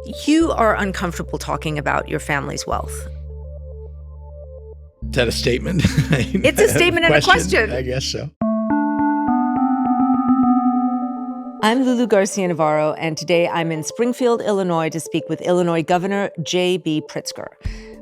You are uncomfortable talking about your family's wealth. Is that a statement? It's a statement and a question. I guess so. I'm Lulu Garcia-Navarro, and today I'm in Springfield, Illinois, to speak with Illinois Governor J.B. Pritzker.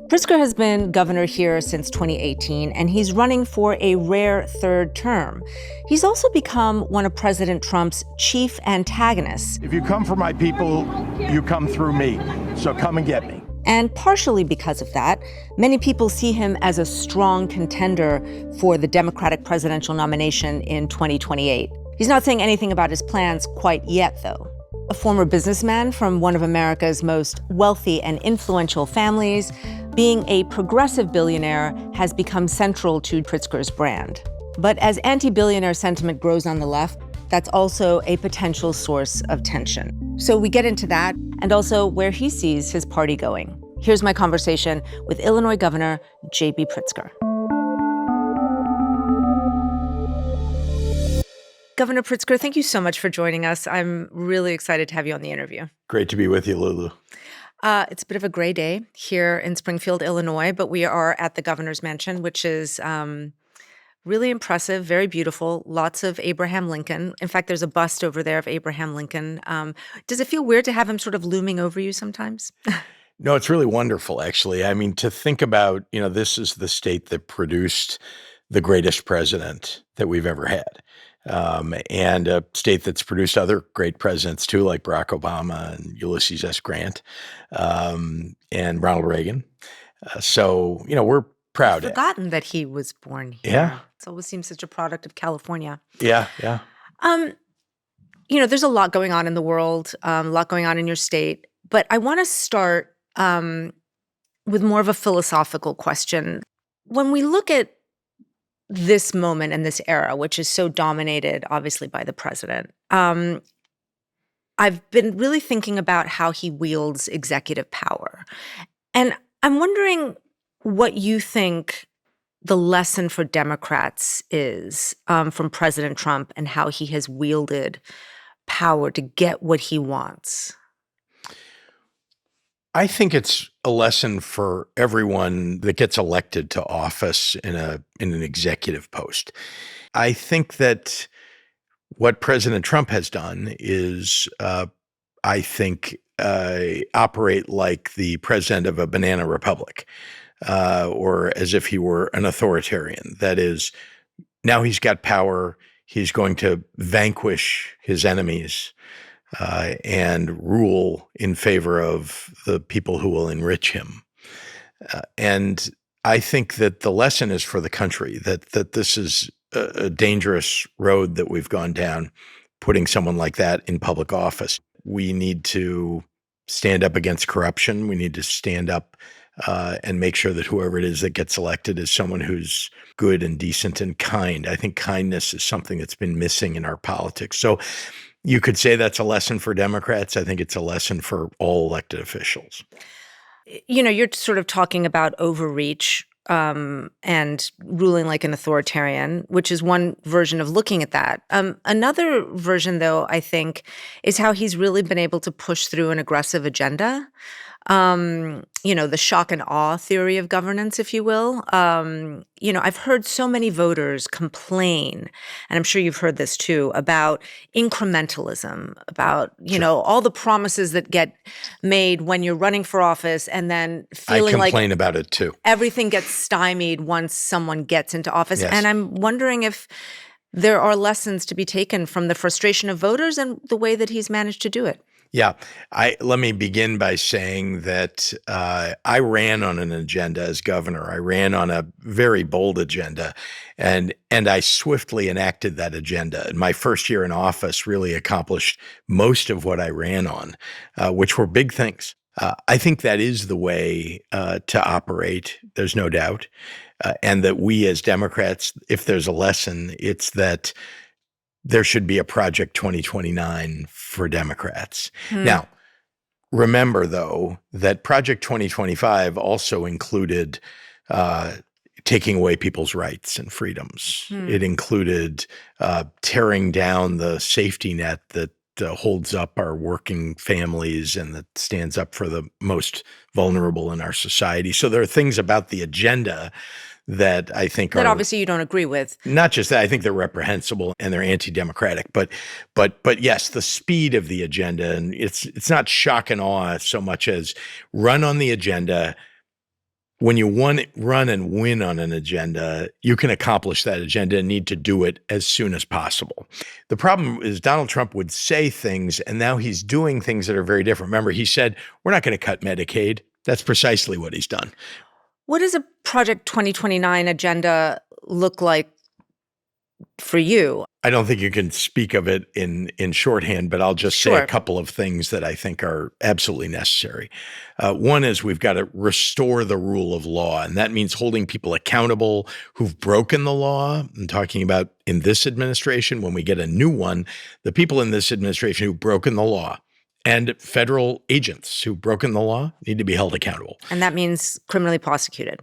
Pritzker has been governor here since 2018, and he's running for a rare third term. He's also become one of President Trump's chief antagonists. If you come for my people, you come through me. So come and get me. And partially because of that, many people see him as a strong contender for the Democratic presidential nomination in 2028. He's not saying anything about his plans quite yet, though. A former businessman from one of America's most wealthy and influential families, being a progressive billionaire has become central to Pritzker's brand. But as anti-billionaire sentiment grows on the left, that's also a potential source of tension. So we get into that and also where he sees his party going. Here's my conversation with Illinois Governor J.B. Pritzker. Governor Pritzker, thank you so much for joining us. I'm really excited to have you on the interview. Great to be with you, Lulu. It's a bit of a gray day here in Springfield, Illinois, but we are at the governor's mansion, which is really impressive, very beautiful, lots of Abraham Lincoln. In fact, there's a bust over there of Abraham Lincoln. Does it feel weird to have him sort of looming over you sometimes? No, it's really wonderful, actually. I mean, to think about, this is the state that produced the greatest president that we've ever had. And a state that's produced other great presidents too, like Barack Obama and Ulysses S. Grant, and Ronald Reagan. So, we're proud. I've forgotten that he was born here. Yeah. It always seems such a product of California. Yeah. There's a lot going on in the world, a lot going on in your state. But I want to start with more of a philosophical question. When we look at this moment and this era, which is so dominated, obviously, by the president, I've been really thinking about how he wields executive power. And I'm wondering what you think the lesson for Democrats is from President Trump and how he has wielded power to get what he wants. I think it's a lesson for everyone that gets elected to office in an executive post. I think that what President Trump has done is, operate like the president of a banana republic, or as if he were an authoritarian. That is, now he's got power, he's going to vanquish his enemies, and rule in favor of the people who will enrich him. And I think that the lesson is for the country, that this is a dangerous road that we've gone down, putting someone like that in public office. We need to stand up against corruption. We need to stand up and make sure that whoever it is that gets elected is someone who's good and decent and kind. I think kindness is something that's been missing in our politics. So you could say that's a lesson for Democrats. I think it's a lesson for all elected officials. You're sort of talking about overreach and ruling like an authoritarian, which is one version of looking at that. Another version, though, I think, is how he's really been able to push through an aggressive agenda. The shock and awe theory of governance, if you will. I've heard so many voters complain, and I'm sure you've heard this too, about incrementalism, about, all the promises that get made when you're running for office and then feeling like— I complain about it too. Everything gets stymied once someone gets into office. Yes. And I'm wondering if there are lessons to be taken from the frustration of voters and the way that he's managed to do it. Yeah. Let me begin by saying that I ran on an agenda as governor. I ran on a very bold agenda, and I swiftly enacted that agenda. And my first year in office really accomplished most of what I ran on, which were big things. I think that is the way to operate, there's no doubt. And that we as Democrats, if there's a lesson, it's that there should be a Project 2029 for Democrats. Now, remember, though, that Project 2025 also included taking away people's rights and freedoms. It included tearing down the safety net that holds up our working families and that stands up for the most vulnerable in our society. So there are things about the agenda that I think that are obviously you don't agree with. not just that. I think they're reprehensible and they're anti-democratic. But yes, the speed of the agenda, and it's not shock and awe so much as run on the agenda. When you run and win on an agenda, you can accomplish that agenda and need to do it as soon as possible. The problem is Donald Trump would say things, and now he's doing things that are very different. Remember, he said, we're not going to cut Medicaid. That's precisely what he's done. What does a Project 2029 agenda look like for you? I don't think you can speak of it in shorthand, but I'll just say a couple of things that I think are absolutely necessary. One is we've got to restore the rule of law, and that means holding people accountable who've broken the law. I'm talking about in this administration, when we get a new one, the people in this administration who've broken the law and federal agents who've broken the law need to be held accountable. And that means criminally prosecuted.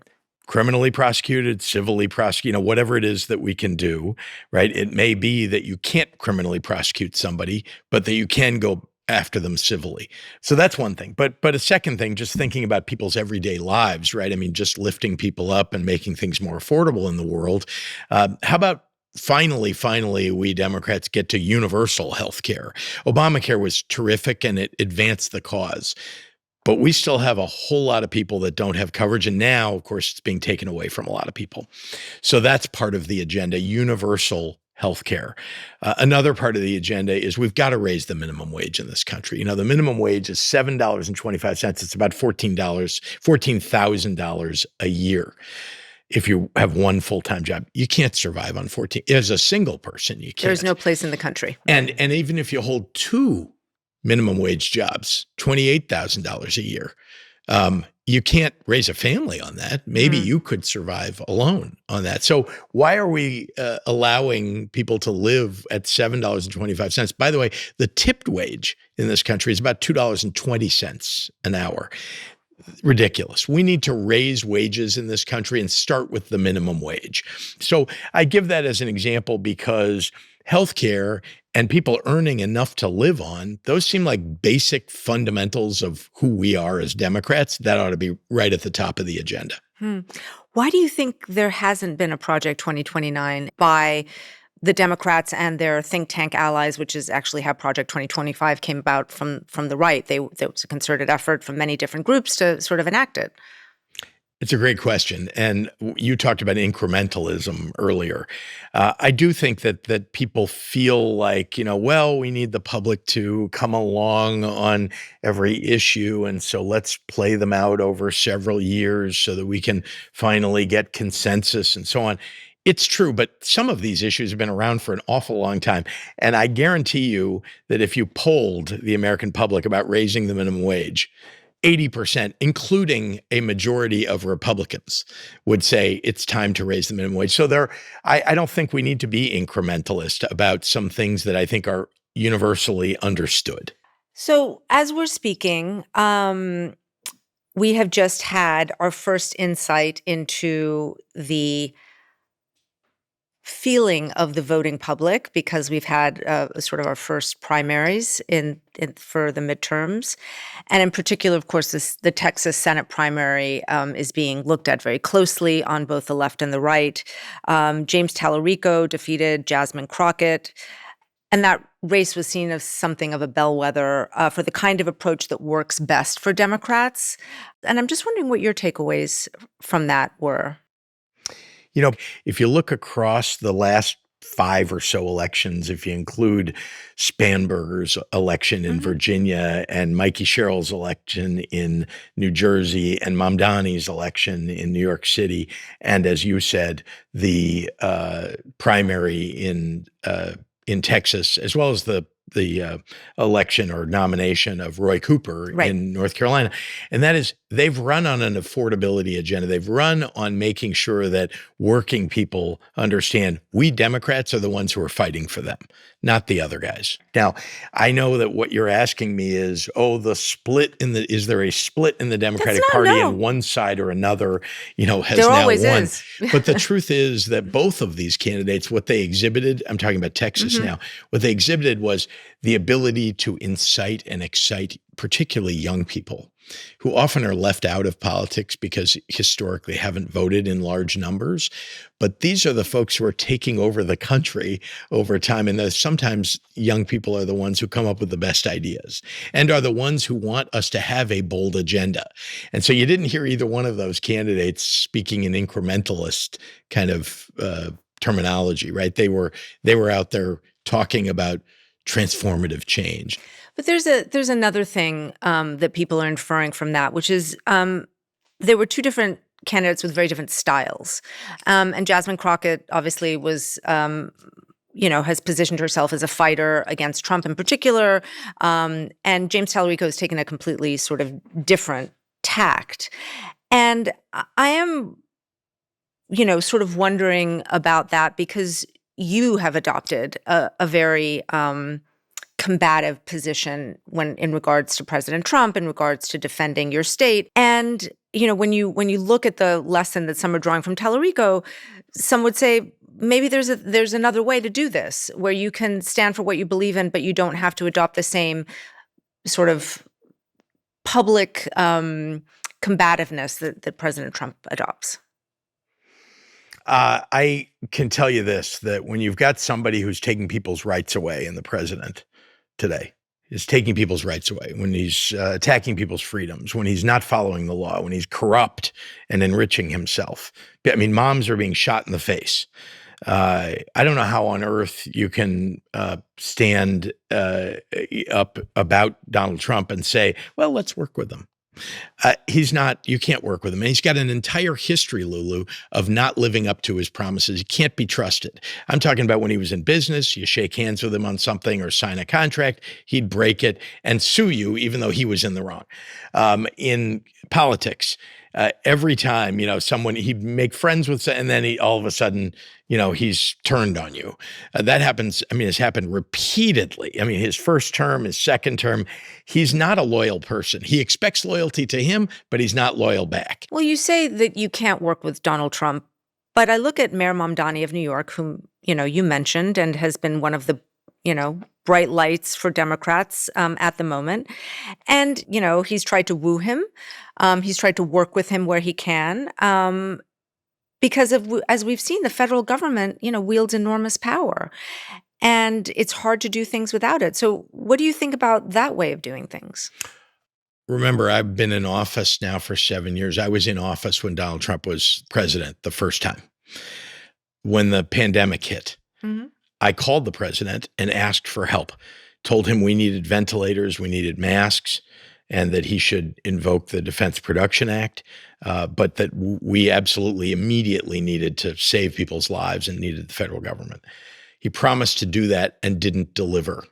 Criminally prosecuted, civilly prosecuted, whatever it is that we can do, right? It may be that you can't criminally prosecute somebody, but that you can go after them civilly. So that's one thing. But a second thing, just thinking about people's everyday lives, right? I mean, just lifting people up and making things more affordable in the world. How about finally, we Democrats get to universal health care? Obamacare was terrific and it advanced the cause. But we still have a whole lot of people that don't have coverage. And now, of course, it's being taken away from a lot of people. So that's part of the agenda, universal health care. Another part of the agenda is we've got to raise the minimum wage in this country. You know, the minimum wage is $7.25. It's about $14,000 a year. If you have one full-time job, you can't survive on 14. As a single person, you can't. There's no place in the country. And even if you hold two minimum wage jobs, $28,000 a year. You can't raise a family on that. Maybe you could survive alone on that. So why are we allowing people to live at $7.25? By the way, the tipped wage in this country is about $2.20 an hour. Ridiculous. We need to raise wages in this country and start with the minimum wage. So I give that as an example because healthcare and people earning enough to live on, those seem like basic fundamentals of who we are as Democrats. That ought to be right at the top of the agenda. Why do you think there hasn't been a Project 2029 by the Democrats and their think tank allies, which is actually how Project 2025 came about from the right? There was a concerted effort from many different groups to sort of enact it. It's a great question. And you talked about incrementalism earlier. I do think that people feel like, we need the public to come along on every issue. And so let's play them out over several years so that we can finally get consensus and so on. It's true, but some of these issues have been around for an awful long time. And I guarantee you that if you polled the American public about raising the minimum wage, 80%, including a majority of Republicans, would say it's time to raise the minimum wage. So I don't think we need to be incrementalist about some things that I think are universally understood. So as we're speaking, we have just had our first insight into the feeling of the voting public because we've had sort of our first primaries for the midterms. And in particular, of course, the Texas Senate primary is being looked at very closely on both the left and the right. James Tallarico defeated Jasmine Crockett. And that race was seen as something of a bellwether for the kind of approach that works best for Democrats. And I'm just wondering what your takeaways from that were. If you look across the last 5 or so elections, if you include Spanberger's election in Virginia and Mikey Sherrill's election in New Jersey and Mamdani's election in New York City, and as you said, the primary in Texas, as well as the election or nomination of Roy Cooper in North Carolina. And that is, they've run on an affordability agenda. They've run on making sure that working people understand we Democrats are the ones who are fighting for them, not the other guys. Now, I know that what you're asking me is, is there a split in the Democratic Party on one side or another, has there now always won. Is. But the truth is that both of these candidates, what they exhibited, I'm talking about Texas now, what they exhibited was the ability to incite and excite particularly young people who often are left out of politics because historically haven't voted in large numbers. But these are the folks who are taking over the country over time. And sometimes young people are the ones who come up with the best ideas and are the ones who want us to have a bold agenda. And so you didn't hear either one of those candidates speaking in incrementalist kind of terminology, right? They were out there talking about transformative change. But there's another thing that people are inferring from that, which is there were two different candidates with very different styles. And Jasmine Crockett obviously was, has positioned herself as a fighter against Trump in particular. And James Talarico has taken a completely sort of different tact. And I am, sort of wondering about that because you have adopted a very combative position in regards to President Trump, in regards to defending your state. And, when you look at the lesson that some are drawing from Talarico, some would say maybe there's another way to do this, where you can stand for what you believe in, but you don't have to adopt the same sort of public combativeness that President Trump adopts. I can tell you this, that when you've got somebody who's taking people's rights away, and the president today is taking people's rights away, when he's attacking people's freedoms, when he's not following the law, when he's corrupt and enriching himself. I mean, moms are being shot in the face. I don't know how on earth you can stand up about Donald Trump and say, well, let's work with him. You can't work with him. And he's got an entire history, Lulu, of not living up to his promises. He can't be trusted. I'm talking about when he was in business, you shake hands with him on something or sign a contract, he'd break it and sue you, even though he was in the wrong. In politics, every time, he'd make friends with, and then all of a sudden, he's turned on you. That happens. It's happened repeatedly. His first term, his second term, he's not a loyal person. He expects loyalty to him, but he's not loyal back. Well, you say that you can't work with Donald Trump, but I look at Mayor Mamdani of New York, whom, you mentioned and has been one of the, bright lights for Democrats at the moment. And, he's tried to woo him. He's tried to work with him where he can. Because as we've seen, the federal government, wields enormous power. And it's hard to do things without it. So what do you think about that way of doing things? Remember, I've been in office now for 7 years. I was in office when Donald Trump was president the first time. When the pandemic hit, I called the president and asked for help, told him we needed ventilators, we needed masks, and that he should invoke the Defense Production Act, but that we absolutely immediately needed to save people's lives and needed the federal government. He promised to do that and didn't deliver.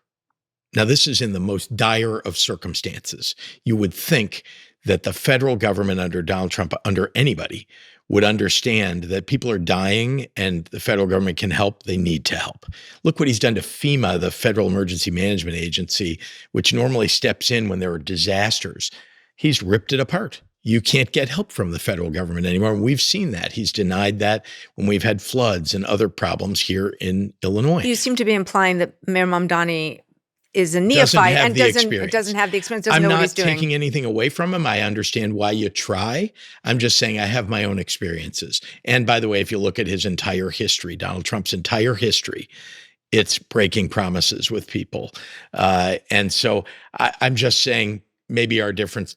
Now, this is in the most dire of circumstances. You would think that the federal government under Donald Trump, under anybody, would understand that people are dying and the federal government can help. They need to help. Look what he's done to FEMA, the Federal Emergency Management Agency, which normally steps in when there are disasters. He's ripped it apart. You can't get help from the federal government anymore. We've seen that. He's denied that when we've had floods and other problems here in Illinois. You seem to be implying that Mayor Mamdani is a neophyte and doesn't have the experience, doesn't know what he's doing. I'm not taking anything away from him. I understand why you try. I'm just saying I have my own experiences. And by the way, if you look at his entire history, Donald Trump's entire history, it's breaking promises with people. And so I'm just saying maybe our different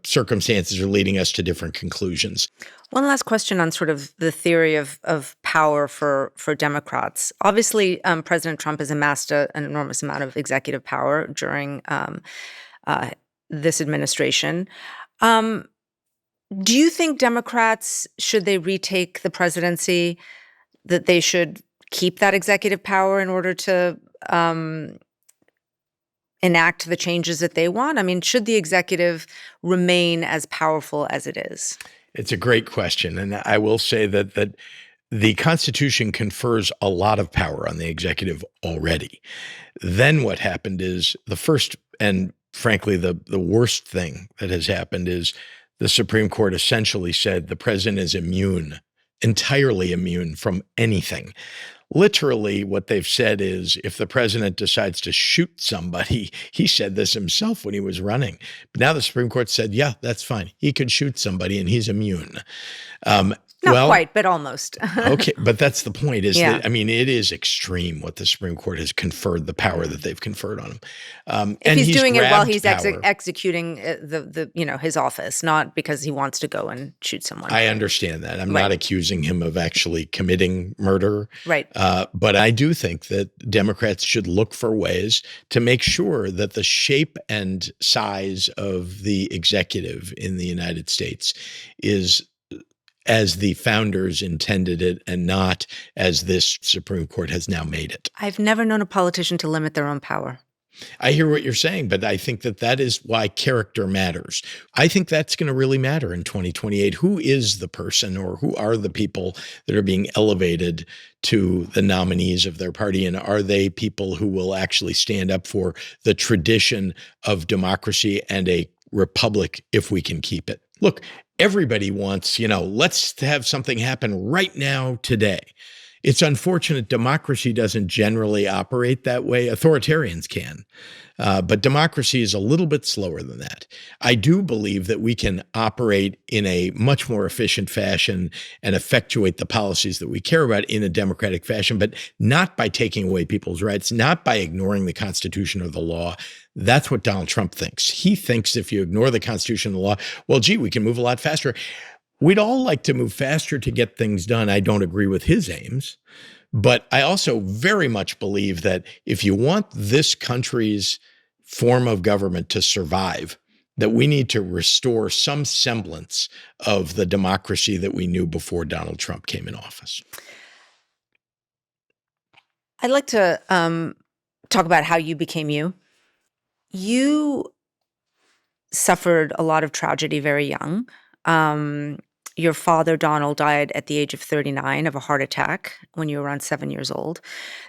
circumstances are leading us to different conclusions. One last question on sort of the theory of power for Democrats. Obviously, President Trump has amassed an enormous amount of executive power during this administration. Do you think Democrats, should they retake the presidency, that they should keep that executive power in order to enact the changes that they want? Should the executive remain as powerful as it is? It's a great question. And I will say that the Constitution confers a lot of power on the executive already. Then what happened is the first and frankly the worst thing that has happened is the Supreme Court essentially said the president is entirely immune from anything literally what they've said is if the president decides to shoot somebody, he said this himself when he was running. But now the Supreme Court said, yeah, that's fine. He could shoot somebody and he's immune. Not quite, but almost. Okay, but that's the point is Yeah. that, I mean, it is extreme what the Supreme Court has conferred, the power that they've conferred on him. If And he's doing it while grabbed he's power. executing his office, not because he wants to go and shoot someone. I understand that. I'm Right. not accusing him of actually committing murder. Right. But I do think that Democrats should look for ways to make sure that the shape and size of the executive in the United States is as the founders intended it and not as this Supreme Court has now made it. I've never known a politician to limit their own power. I hear what you're saying, but I think that that is why character matters. I think that's going to really matter in 2028. Who is the person or who are the people that are being elevated to the nominees of their party? And are they people who will actually stand up for the tradition of democracy and a republic if we can keep it? Look, everybody wants, let's have something happen right now, today. It's unfortunate democracy doesn't generally operate that way. Authoritarians can, but democracy is a little bit slower than that. I do believe that we can operate in a much more efficient fashion and effectuate the policies that we care about in a democratic fashion, but not by taking away people's rights, not by ignoring the Constitution or the law. That's what Donald Trump thinks. He thinks if you ignore the Constitution and the law, well, gee, we can move a lot faster. We'd all like to move faster to get things done. I don't agree with his aims, but I also very much believe that if you want this country's form of government to survive, that we need to restore some semblance of the democracy that we knew before Donald Trump came in office. I'd like to talk about how you became you. You suffered a lot of tragedy very young. Your father, Donald, died at the age of 39 of a heart attack when you were around 7 years old.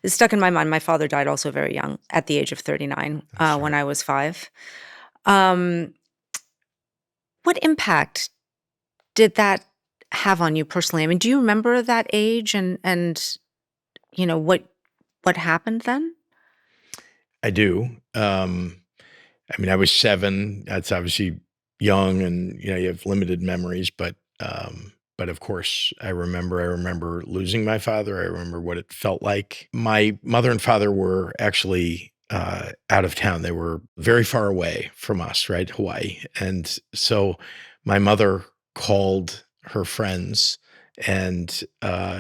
It's stuck in my mind. My father died also very young at the age of 39 when I was 5. What impact did that have on you personally? I mean, do you remember that age and what happened then? I do. I was 7. That's obviously young, and you have limited memories. But of course, I remember losing my father. I remember what it felt like. My mother and father were actually out of town. They were very far away from us, right, Hawaii. And so my mother called her friends and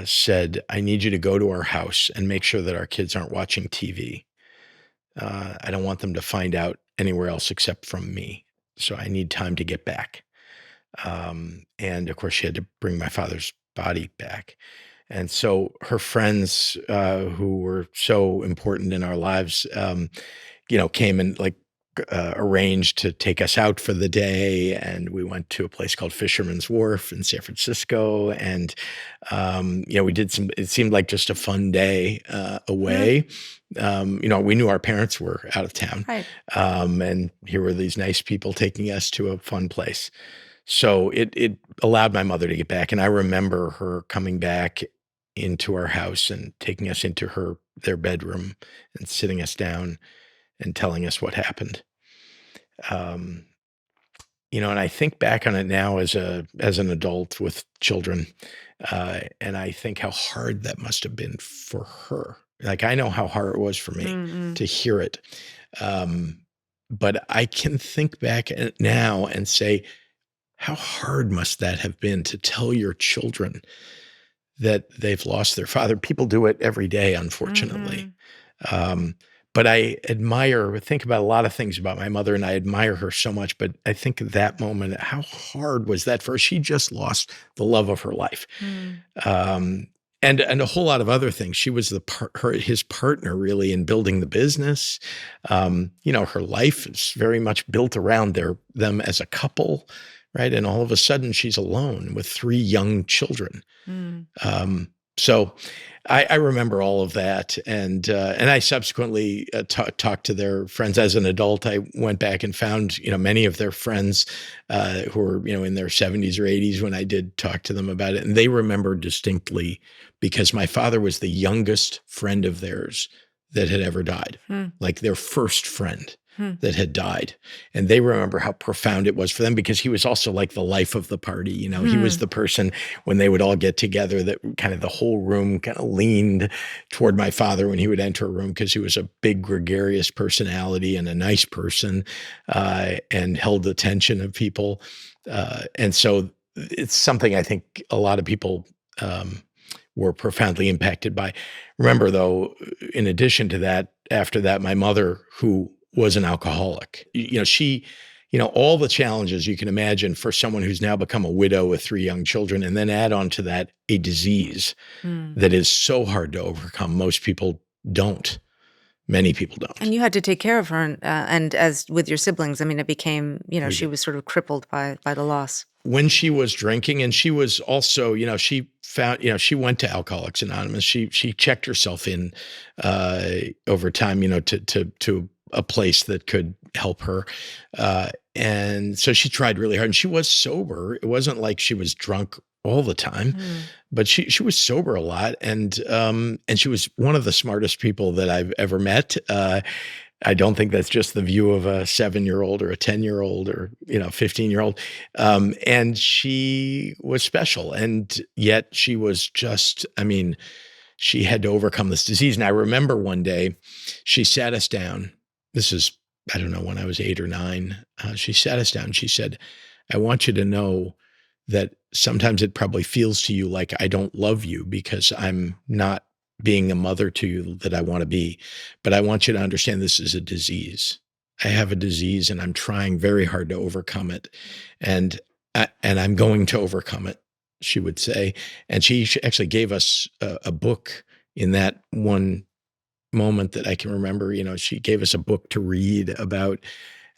said, "I need you to go to our house and make sure that our kids aren't watching TV. I don't want them to find out anywhere else except from me. So I need time to get back." And of course, she had to bring my father's body back. And so her friends, who were so important in our lives, came and arranged to take us out for the day. And we went to a place called Fisherman's Wharf in San Francisco. And, we did it seemed like just a fun day away. We knew our parents were out of town. Right. And here were these nice people taking us to a fun place. So it allowed my mother to get back. And I remember her coming back into our house and taking us into their bedroom and sitting us down and telling us what happened. And I think back on it now as an adult with children, and I think how hard that must have been for her. Like, I know how hard it was for me to hear it. But I can think back now and say, how hard must that have been to tell your children that they've lost their father? People do it every day, unfortunately. But I think about a lot of things about my mother, and I admire her so much. But I think at that moment, how hard was that for her? She just lost the love of her life. And a whole lot of other things. She was his partner really in building the business. Her life is very much built around them as a couple, right? And all of a sudden she's alone with 3 young children. So I remember all of that, and I subsequently talked to their friends as an adult. I went back and found many of their friends who were in their 70s or 80s when I did talk to them about it, and they remember distinctly because my father was the youngest friend of theirs that had ever died, like their first friend that had died. And they remember how profound it was for them because he was also like the life of the party. He was the person when they would all get together that kind of the whole room kind of leaned toward my father when he would enter a room because he was a big gregarious personality and a nice person and held the attention of people. And so it's something I think a lot of people were profoundly impacted by. Remember, though, in addition to that, after that, my mother, who was an alcoholic, she, all the challenges you can imagine for someone who's now become a widow with 3 young children, and then add on to that a disease that is so hard to overcome. Most people don't. Many people don't. And you had to take care of her, and as with your siblings, I mean, it became, she was sort of crippled by the loss. When she was drinking, and she was also, she found, she went to Alcoholics Anonymous. She checked herself in over time, to a place that could help her. And so she tried really hard, and she was sober. It wasn't like she was drunk all the time, but she was sober a lot. And she was one of the smartest people that I've ever met. I don't think that's just the view of a 7-year-old or a 10-year-old or 15-year-old. And she was special, and yet she was just, she had to overcome this disease. And I remember one day she sat us down. This is, I don't know, when I was 8 or 9. She sat us down. She said, "I want you to know that sometimes it probably feels to you like I don't love you because I'm not being a mother to you that I want to be. But I want you to understand this is a disease. I have a disease, and I'm trying very hard to overcome it. And I'm going to overcome it," she would say. And she actually gave us a book in that one moment that I can remember. She gave us a book to read about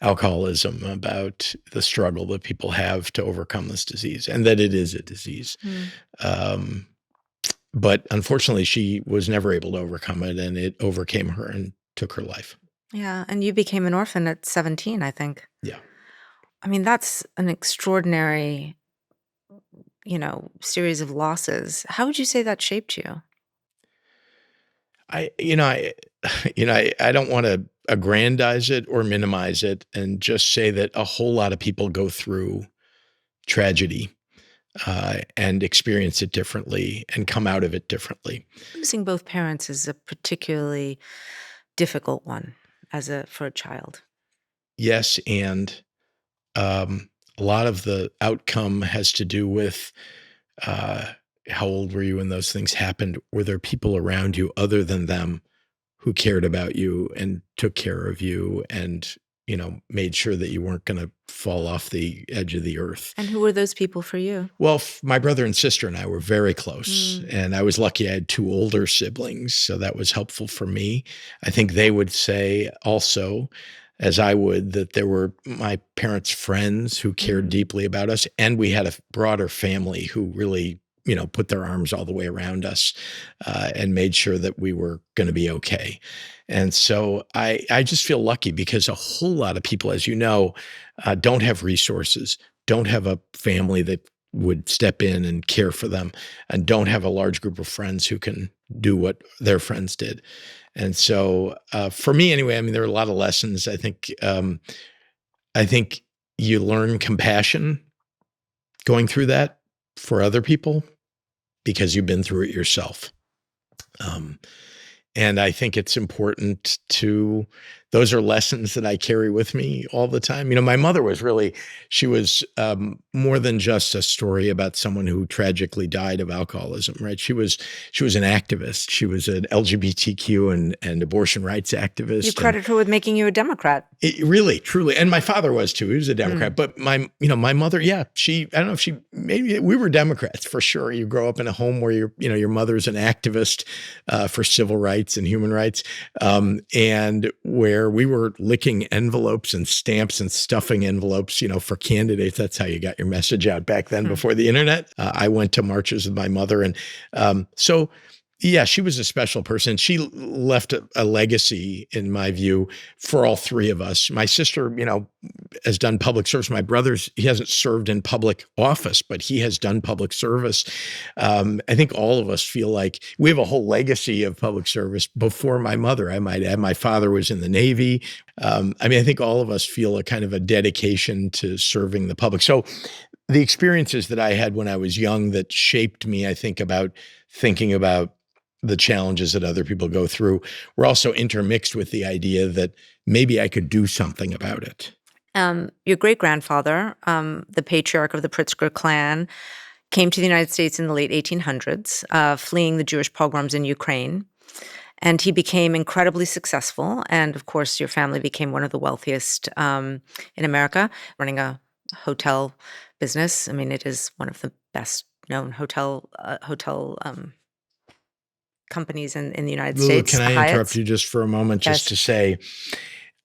alcoholism, about the struggle that people have to overcome this disease, and that it is a disease. But unfortunately, she was never able to overcome it, and it overcame her and took her life. Yeah, and you became an orphan at 17, I think. Yeah. I mean, that's an extraordinary, series of losses. How would you say that shaped you? I don't want to aggrandize it or minimize it, and just say that a whole lot of people go through tragedy and experience it differently and come out of it differently. Losing both parents is a particularly difficult one for a child. Yes, and a lot of the outcome has to do with how old were you when those things happened? Were there people around you other than them who cared about you and took care of you and, made sure that you weren't going to fall off the edge of the earth? And who were those people for you? Well, my brother and sister and I were very close, and I was lucky I had 2 older siblings, so that was helpful for me. I think they would say also, as I would, that there were my parents' friends who cared deeply about us, and we had a broader family who really, put their arms all the way around us and made sure that we were going to be okay. And so I just feel lucky because a whole lot of people, as you know, don't have resources, don't have a family that would step in and care for them, and don't have a large group of friends who can do what their friends did. And so for me anyway, there are a lot of lessons. I think you learn compassion going through that for other people because you've been through it yourself. And I think it's important those are lessons that I carry with me all the time. My mother was she was more than just a story about someone who tragically died of alcoholism, right? She was an activist. She was an LGBTQ and abortion rights activist. You credit her with making you a Democrat. Really, truly. And my father was too. He was a Democrat. But my mother, I don't know if maybe we were Democrats for sure. You grow up in a home where your mother's an activist for civil rights and human rights, and where there. We were licking envelopes and stamps and stuffing envelopes, for candidates. That's how you got your message out back then before the internet. I went to marches with my mother. And so, yeah, she was a special person. She left a legacy, in my view, for all three of us. My sister, has done public service. My brother's, he hasn't served in public office, but he has done public service. I think all of us feel like we have a whole legacy of public service before my mother, I might add. My father was in the Navy. I think all of us feel a kind of a dedication to serving the public. So the experiences that I had when I was young that shaped me, I think, about thinking about the challenges that other people go through were also intermixed with the idea that maybe I could do something about it. Your great-grandfather, the patriarch of the Pritzker clan, came to the United States in the late 1800s, fleeing the Jewish pogroms in Ukraine. And he became incredibly successful. And of course, your family became one of the wealthiest in America, running a hotel business. It is one of the best-known hotel companies in the United States. Can I Hyatts. interrupt you just for a moment, just to say,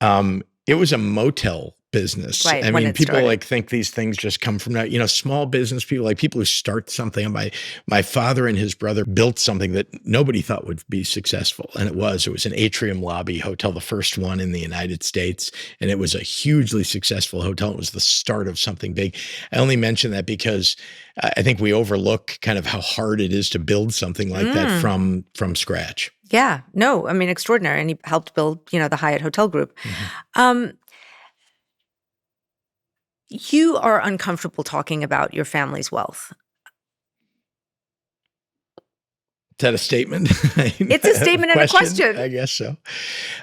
it was a motel business. Right, People started. think these things just come from now. Small business people, like people who start something. My father and his brother built something that nobody thought would be successful, and it was an atrium lobby hotel, the first one in the United States, and it was a hugely successful hotel. It was the start of something big. I only mention that because I think we overlook kind of how hard it is to build something like that from scratch. Yeah, no, extraordinary. And he helped build, the Hyatt Hotel Group. You are uncomfortable talking about your family's wealth. Is that a statement? It's a statement and a question. I guess so.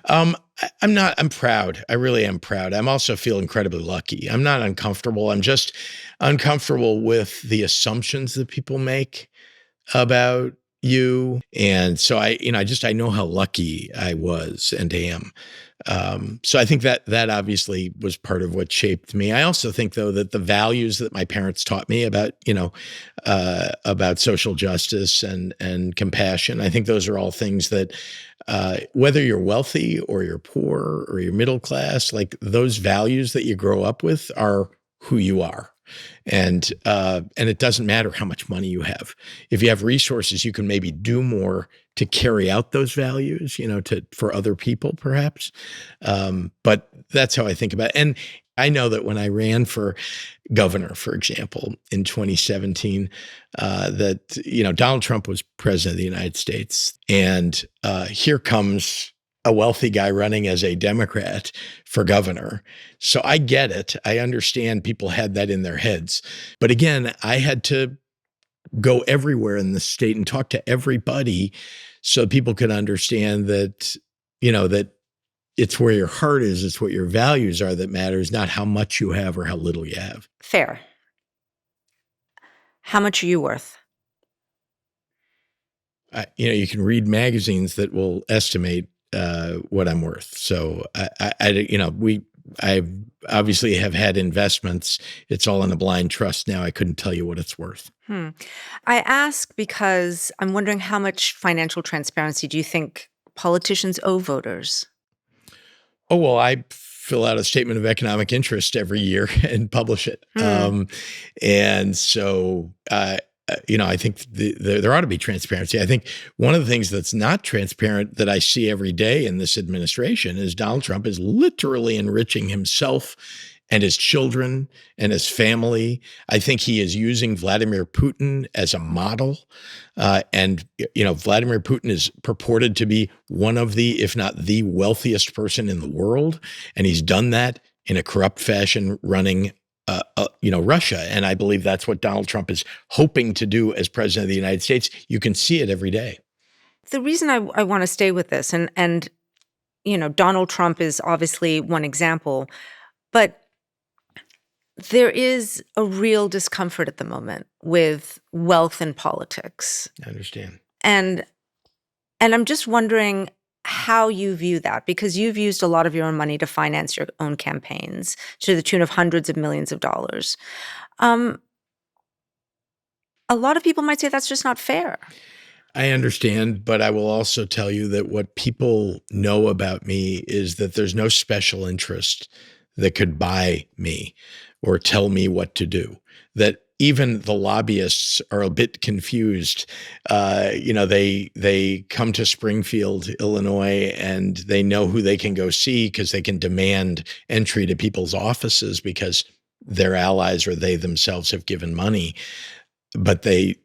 I'm proud. I really am proud. I'm also feel incredibly lucky. I'm not uncomfortable. I'm just uncomfortable with the assumptions that people make about you. And so I know how lucky I was and am. So I think that obviously was part of what shaped me. I also think, though, that the values that my parents taught me about social justice and compassion, I think those are all things that, whether you're wealthy or you're poor or you're middle class, like those values that you grow up with are who you are. And it doesn't matter how much money you have. If you have resources, you can maybe do more to carry out those values, for other people, perhaps. But that's how I think about it. And I know that when I ran for governor, for example, in 2017, that, Donald Trump was president of the United States. And here comes a wealthy guy running as a Democrat for governor. So I get it. I understand people had that in their heads. But again, I had to go everywhere in the state and talk to everybody so people could understand that, that it's where your heart is, it's what your values are that matters, not how much you have or how little you have. Fair. How much are you worth? You can read magazines that will estimate what I'm worth. So I obviously have had investments. It's all in a blind trust now. I couldn't tell you what it's worth. I ask because I'm wondering how much financial transparency do you think politicians owe voters? Oh, well, I fill out a statement of economic interest every year and publish it. And so, I think there ought to be transparency. I think one of the things that's not transparent that I see every day in this administration is Donald Trump is literally enriching himself and his children and his family. I think he is using Vladimir Putin as a model. And Vladimir Putin is purported to be one of the, if not the wealthiest person in the world. And he's done that in a corrupt fashion running Russia. And I believe that's what Donald Trump is hoping to do as president of the United States. You can see it every day. The reason I want to stay with this, and Donald Trump is obviously one example, but there is a real discomfort at the moment with wealth in politics. I understand. And I'm just wondering how you view that, because you've used a lot of your own money to finance your own campaigns to the tune of hundreds of millions of dollars. A lot of people might say that's just not fair. I understand, but I will also tell you that what people know about me is that there's no special interest that could buy me or tell me what to do. That even the lobbyists are a bit confused. They come to Springfield, Illinois, and they know who they can go see because they can demand entry to people's offices because their allies or they themselves have given money. But they,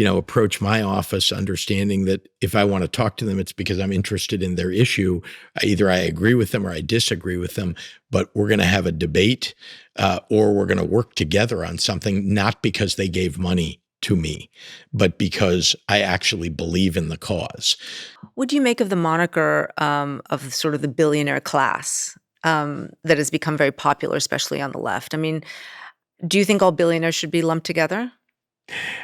approach my office understanding that if I want to talk to them, it's because I'm interested in their issue. Either I agree with them or I disagree with them, but we're going to have a debate or we're going to work together on something, not because they gave money to me, but because I actually believe in the cause. What do you make of the moniker of sort of the billionaire class that has become very popular, especially on the left? I mean, do you think all billionaires should be lumped together?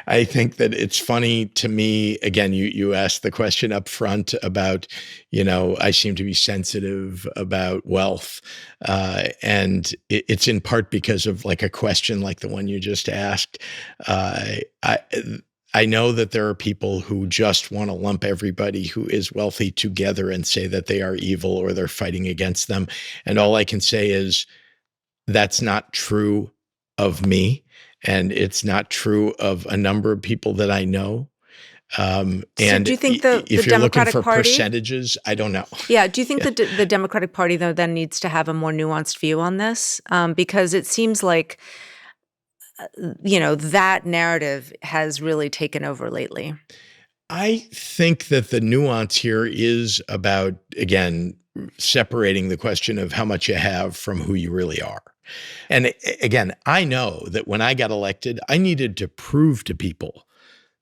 I think that it's funny to me, again, you asked the question up front about, I seem to be sensitive about wealth. And it's in part because of like a question like the one you just asked. I know that there are people who just want to lump everybody who is wealthy together and say that they are evil or they're fighting against them. And all I can say is that's not true of me. And it's not true of a number of people that I know. And so do you think if you're looking for Party, percentages, I don't know. Yeah. Do you think that the Democratic Party, though, then needs to have a more nuanced view on this? Because it seems like, that narrative has really taken over lately. I think that the nuance here is about, again, separating the question of how much you have from who you really are. And again, I know that when I got elected, I needed to prove to people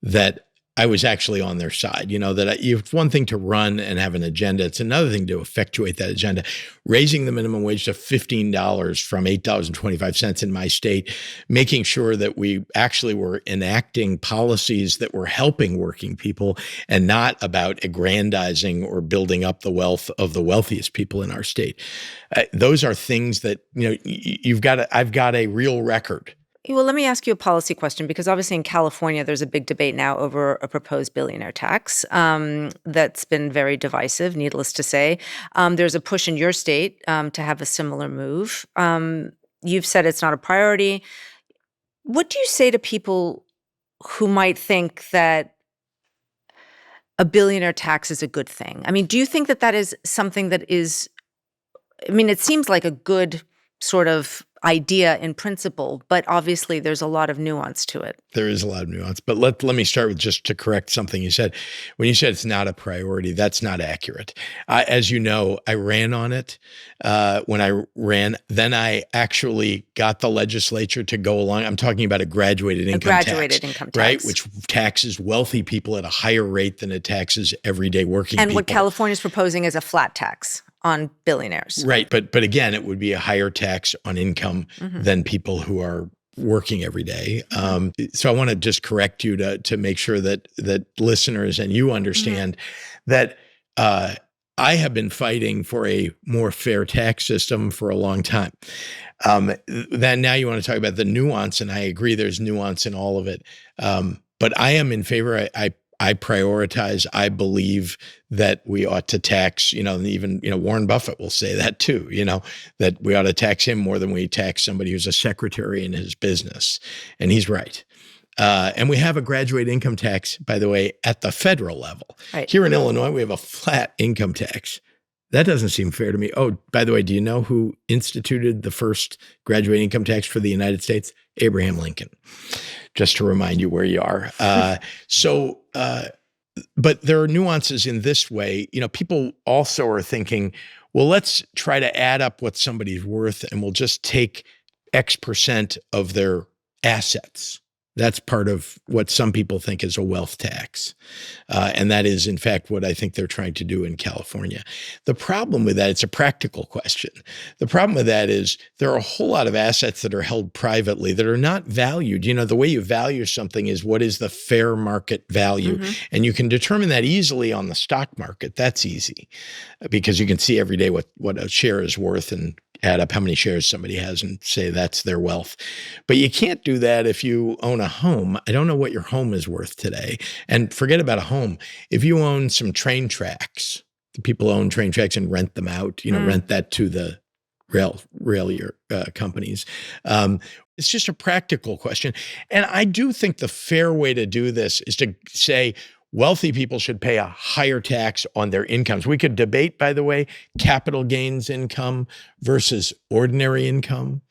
that I was actually on their side. It's one thing to run and have an agenda. It's another thing to effectuate that agenda. Raising the minimum wage to $15 from $8.25 in my state, making sure that we actually were enacting policies that were helping working people and not about aggrandizing or building up the wealth of the wealthiest people in our state. Those are things that, I've got a real record. Well, let me ask you a policy question, because obviously in California, there's a big debate now over a proposed billionaire tax that's been very divisive, needless to say. There's a push in your state to have a similar move. You've said it's not a priority. What do you say to people who might think that a billionaire tax is a good thing? I mean, do you think that that is something that is, it seems like a good sort of idea in principle, but obviously there's a lot of nuance to it. There is a lot of nuance, but let me start with just to correct something you said. When you said it's not a priority, that's not accurate. As you know, I ran on it when I ran. Then I actually got the legislature to go along. I'm talking about a graduated income tax, right? Which taxes wealthy people at a higher rate than it taxes everyday working people. And what California's proposing is a flat tax on billionaires. Right. But again, it would be a higher tax on income than people who are working every day. So I want to just correct you to make sure that listeners and you understand that I have been fighting for a more fair tax system for a long time. Then now you want to talk about the nuance, and I agree there's nuance in all of it. But I am in favor. I prioritize. I believe that we ought to tax, even, Warren Buffett will say that too, that we ought to tax him more than we tax somebody who's a secretary in his business. And he's right. And we have a graduate income tax, by the way, at the federal level. Right. Here in Illinois, we have a flat income tax. That doesn't seem fair to me. Oh, by the way, do you know who instituted the first graduate income tax for the United States? Abraham Lincoln. Just to remind you where you are. But there are nuances in this way. People also are thinking, well, let's try to add up what somebody's worth and we'll just take X percent of their assets. That's part of what some people think is a wealth tax. And that is, in fact, what I think they're trying to do in California. The problem with that, it's a practical question. The problem with that is there are a whole lot of assets that are held privately that are not valued. The way you value something is what is the fair market value. And you can determine that easily on the stock market. That's easy because you can see every day what a share is worth and add up how many shares somebody has and say that's their wealth. But you can't do that if you own a home. I don't know what your home is worth today. And forget about a home. If you own some train tracks, the people own train tracks and rent them out, rent that to the rail companies. It's just a practical question. And I do think the fair way to do this is to say wealthy people should pay a higher tax on their incomes. We could debate, by the way, capital gains income versus ordinary income.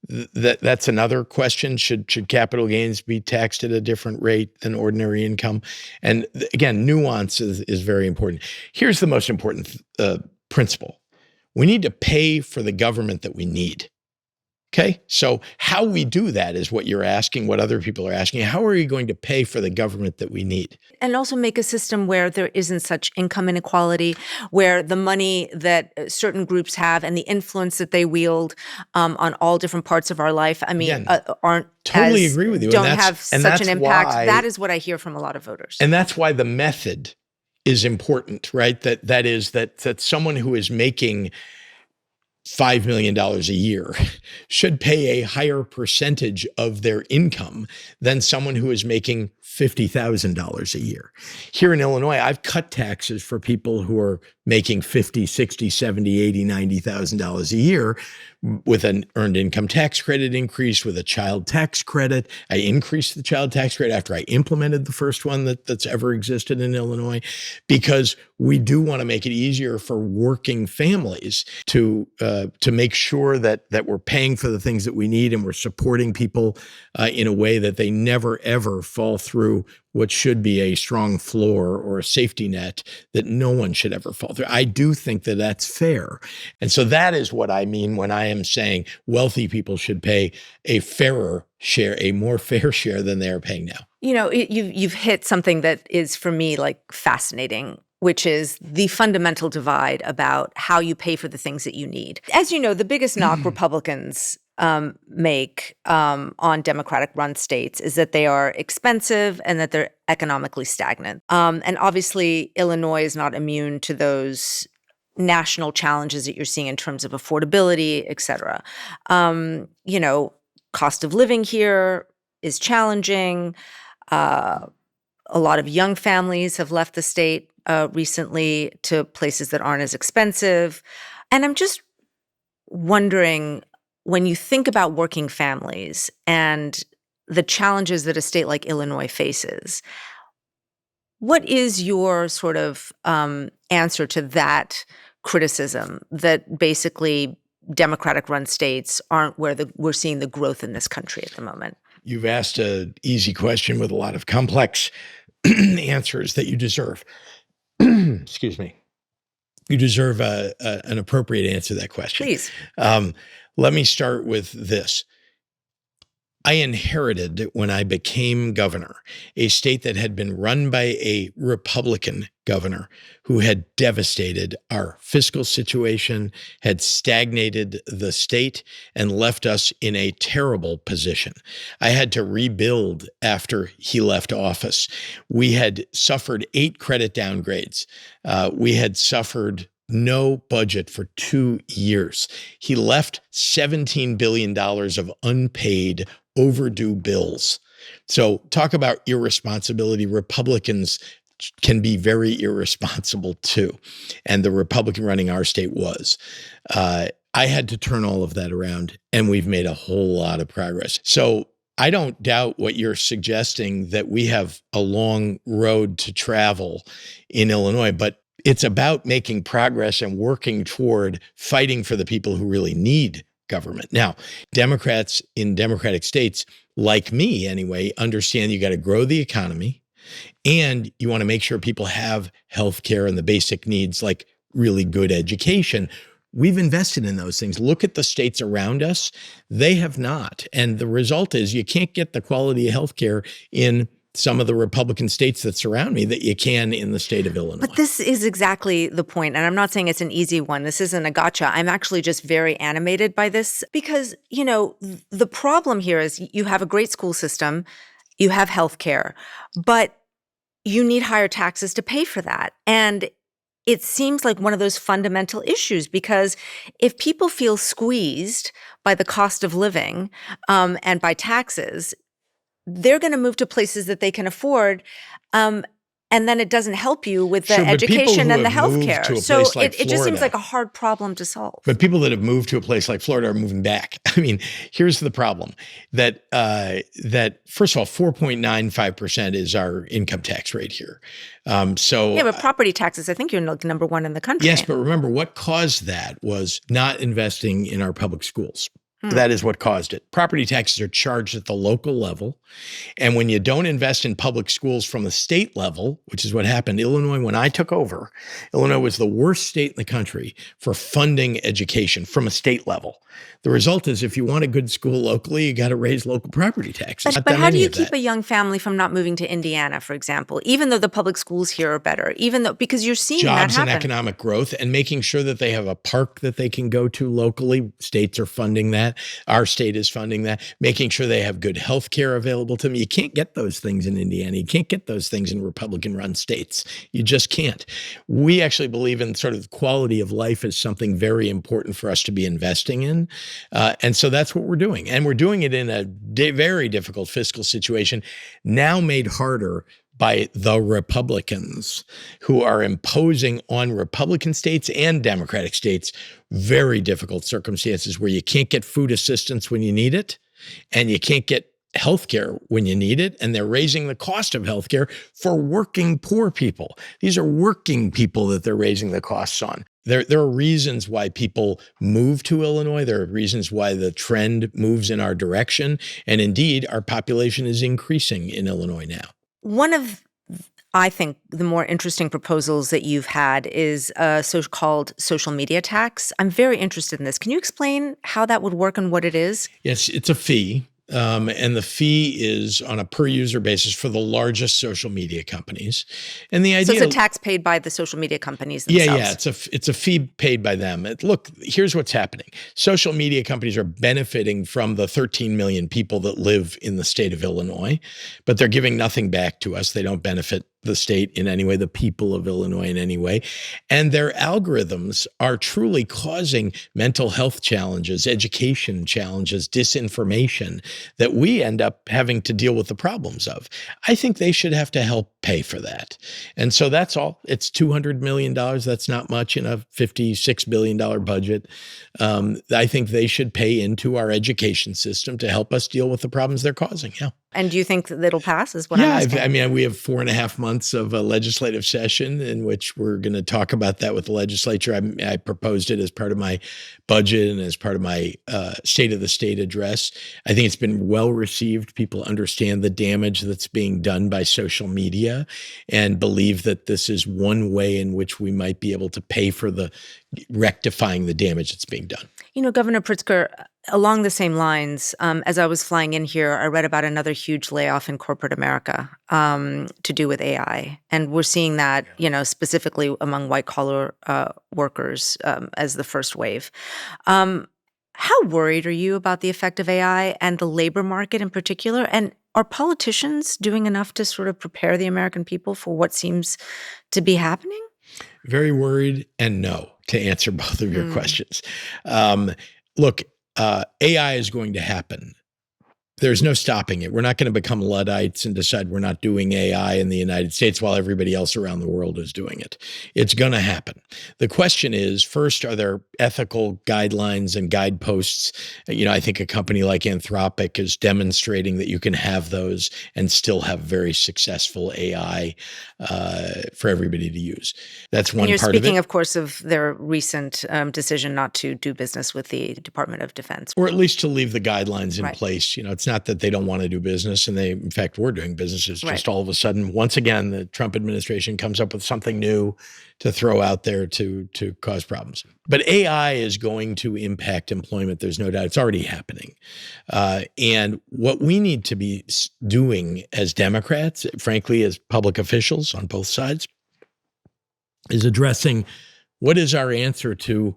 That's another question. Should capital gains be taxed at a different rate than ordinary income? And again, nuance is very important. Here's the most important principle. We need to pay for the government that we need. Okay, so how we do that is what you're asking, what other people are asking. How are we going to pay for the government that we need? And also make a system where there isn't such income inequality, where the money that certain groups have and the influence that they wield on all different parts of our life, aren't totally agree with you. Don't have such an impact. That is what I hear from a lot of voters. And that's why the method is important, right? That is that someone who is making $5 million a year should pay a higher percentage of their income than someone who is making $50,000 a year. Here in Illinois, I've cut taxes for people who are making $50,000, $60,000, $70,000, $80,000, $90,000 a year with an earned income tax credit increase, with a child tax credit. I increased the child tax credit after I implemented the first one that's ever existed in Illinois, because we do want to make it easier for working families to make sure that we're paying for the things that we need and we're supporting people in a way that they never, ever fall through what should be a strong floor or a safety net that no one should ever fall through. I do think that that's fair. And so that is what I mean when I am saying wealthy people should pay a fairer share, a more fair share than they are paying now. You've hit something that is, for me, fascinating, which is the fundamental divide about how you pay for the things that you need. As you know, the biggest knock Republicans make on Democratic-run states is that they are expensive and that they're economically stagnant. And obviously, Illinois is not immune to those national challenges that you're seeing in terms of affordability, et cetera. Cost of living here is challenging. A lot of young families have left the state recently to places that aren't as expensive. And I'm just wondering, when you think about working families and the challenges that a state like Illinois faces, what is your sort of answer to that criticism that basically Democratic-run states aren't where we're seeing the growth in this country at the moment? You've asked an easy question with a lot of complex answers that you deserve. Excuse me. You deserve an appropriate answer to that question. Please. Let me start with this. I inherited, when I became governor, a state that had been run by a Republican governor who had devastated our fiscal situation, had stagnated the state, and left us in a terrible position. I had to rebuild after he left office. We had suffered 8 credit downgrades. We had suffered no budget for 2 years. He left $17 billion of unpaid, overdue bills. So talk about irresponsibility. Republicans can be very irresponsible too. And the Republican running our state was. I had to turn all of that around, and we've made a whole lot of progress. So I don't doubt what you're suggesting, that we have a long road to travel in Illinois, but it's about making progress and working toward fighting for the people who really need government. Now, Democrats in Democratic states, like me anyway, understand you got to grow the economy, and you want to make sure people have health care and the basic needs like really good education. We've invested in those things. Look at the states around us. They have not. And the result is you can't get the quality of health care in some of the Republican states that surround me that you can in the state of Illinois. But this is exactly the point. And I'm not saying it's an easy one. This isn't a gotcha. I'm actually just very animated by this because, the problem here is you have a great school system, you have health care, but you need higher taxes to pay for that. And it seems like one of those fundamental issues, because if people feel squeezed by the cost of living and by taxes, they're going to move to places that they can afford. And then it doesn't help you with the Sure, but people education who and the have moved healthcare. to a So place like it just seems Florida- like a hard problem to solve. But people that have moved to a place like Florida are moving back. I mean, here's the problem: that first of all, 4.95% is our income tax rate here. Yeah, but property taxes, I think you're like number one in the country. Yes, but remember what caused that was not investing in our public schools. That is what caused it. Property taxes are charged at the local level. And when you don't invest in public schools from the state level, which is what happened, Illinois, when I took over, Illinois was the worst state in the country for funding education from a state level. The result is if you want a good school locally, you got to raise local property taxes. But how do you keep a young family from not moving to Indiana, for example, even though the public schools here are better, because you're seeing that happen? Jobs and economic growth, and making sure that they have a park that they can go to locally. States are funding that. Our state is funding that. Making sure they have good health care available to them. You can't get those things in Indiana. You can't get those things in Republican-run states. You just can't. We actually believe in sort of quality of life as something very important for us to be investing in. And so that's what we're doing. And we're doing it in a very difficult fiscal situation, now made harder by the Republicans, who are imposing on Republican states and Democratic states very difficult circumstances where you can't get food assistance when you need it, and you can't get healthcare when you need it, and they're raising the cost of healthcare for working poor people. These are working people that they're raising the costs on. There are reasons why people move to Illinois. There are reasons why the trend moves in our direction. And indeed, our population is increasing in Illinois now. One of, I think, the more interesting proposals that you've had is a so-called social media tax. I'm very interested in this. Can you explain how that would work and what it is? Yes, it's a fee. And the fee is on a per user basis for the largest social media companies. And the idea— So it's a tax paid by the social media companies themselves. Yeah. It's a fee paid by them. Look, here's what's happening. Social media companies are benefiting from the 13 million people that live in the state of Illinois, but they're giving nothing back to us. They don't benefit the state in any way, the people of Illinois in any way. And their algorithms are truly causing mental health challenges, education challenges, disinformation that we end up having to deal with the problems of. I think they should have to help pay for that. And so that's all. It's $200 million. That's not much in a $56 billion budget. I think they should pay into our education system to help us deal with the problems they're causing. Yeah. And do you think that it'll pass is what I'm asking? I mean, we have 4.5 months of a legislative session in which we're going to talk about that with the legislature. I proposed it as part of my budget and as part of my State of the State address. I think it's been well received. People understand the damage that's being done by social media and believe that this is one way in which we might be able to pay for the rectifying the damage that's being done. You know, Governor Pritzker, along the same lines, as I was flying in here, I read about another huge layoff in corporate America to do with AI. And we're seeing that, specifically among white-collar workers as the first wave. How worried are you about the effect of AI and the labor market in particular? And are politicians doing enough to sort of prepare the American people for what seems to be happening? Very worried, and no, to answer both of your questions. Look, AI is going to happen. There's no stopping it. We're not going to become Luddites and decide we're not doing AI in the United States while everybody else around the world is doing it. It's going to happen. The question is, first, are there ethical guidelines and guideposts? I think a company like Anthropic is demonstrating that you can have those and still have very successful AI for everybody to use. That's one part of it. And you're speaking, of course, of their recent decision not to do business with the Department of Defense. Or at least to leave the guidelines in Right. place. It's not that they don't want to do business, and they, in fact, were doing business. It's just all of a sudden, once again, the Trump administration comes up with something new to throw out there to cause problems. But AI is going to impact employment. There's no doubt. It's already happening. And what we need to be doing as Democrats, frankly, as public officials on both sides, is addressing what is our answer to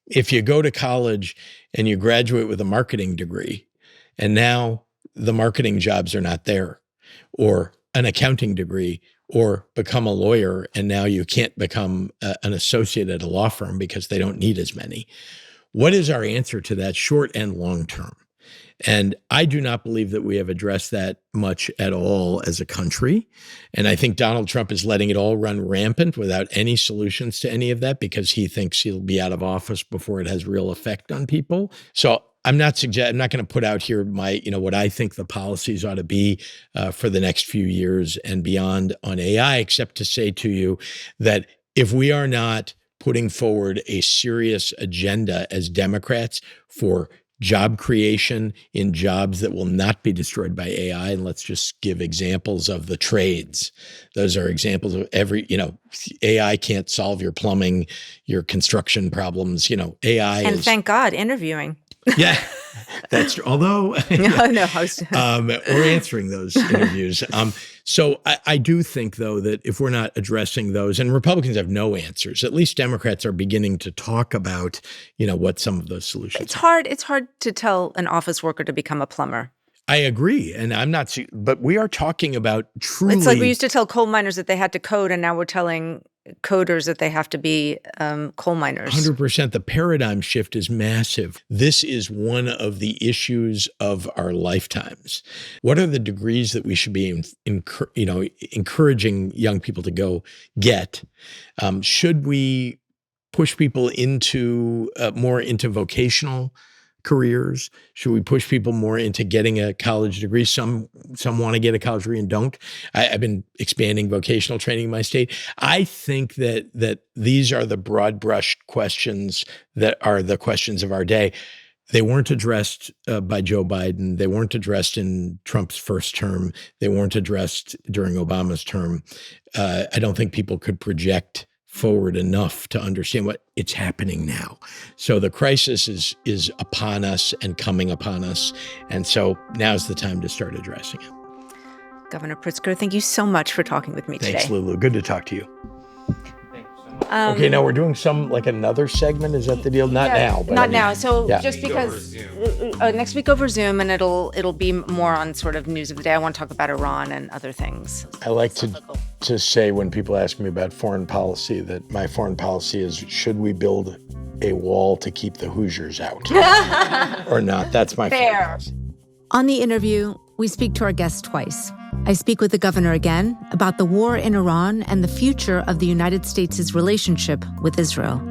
if you go to college and you graduate with a marketing degree, and now the marketing jobs are not there, or an accounting degree or become a lawyer, and now you can't become an associate at a law firm because they don't need as many. What is our answer to that short and long term? And I do not believe that we have addressed that much at all as a country. And I think Donald Trump is letting it all run rampant without any solutions to any of that because he thinks he'll be out of office before it has real effect on people. So I'm not going to put out here what I think the policies ought to be for the next few years and beyond on AI, except to say to you that if we are not putting forward a serious agenda as Democrats for job creation in jobs that will not be destroyed by AI. And let's just give examples of the trades. Those are examples of AI can't solve your plumbing, your construction problems, AI and is. Thank God, interviewing. Yeah, that's true. Although we're answering those interviews. So I do think, though, that if we're not addressing those, and Republicans have no answers, at least Democrats are beginning to talk about, what some of those solutions are. It's hard to tell an office worker to become a plumber. I agree. And I'm not, but we are talking about truly. It's like we used to tell coal miners that they had to code, and now we're telling coders that they have to be coal miners. 100%. The paradigm shift is massive. This is one of the issues of our lifetimes. What are the degrees that we should be, encouraging young people to go get? Should we push people into more into vocational careers? Should we push people more into getting a college degree? Some want to get a college degree and don't. I've been expanding vocational training in my state. I think that these are the broad brush questions that are the questions of our day. They weren't addressed by Joe Biden. They weren't addressed in Trump's first term. They weren't addressed during Obama's term. I don't think people could project forward enough to understand what it's happening now. So the crisis is upon us and coming upon us. And so now's the time to start addressing it. Governor Pritzker, thank you so much for talking with me today. Thanks, Lulu. Good to talk to you. Okay, now we're doing another segment. Is that the deal? Not now. But not now. So yeah. Just because next week over Zoom, and it'll be more on sort of news of the day. I want to talk about Iran and other things. I like to say when people ask me about foreign policy that my foreign policy is, should we build a wall to keep the Hoosiers out or not? That's my fair. On the interview, we speak to our guest twice. I speak with the governor again about the war in Iran and the future of the United States' relationship with Israel.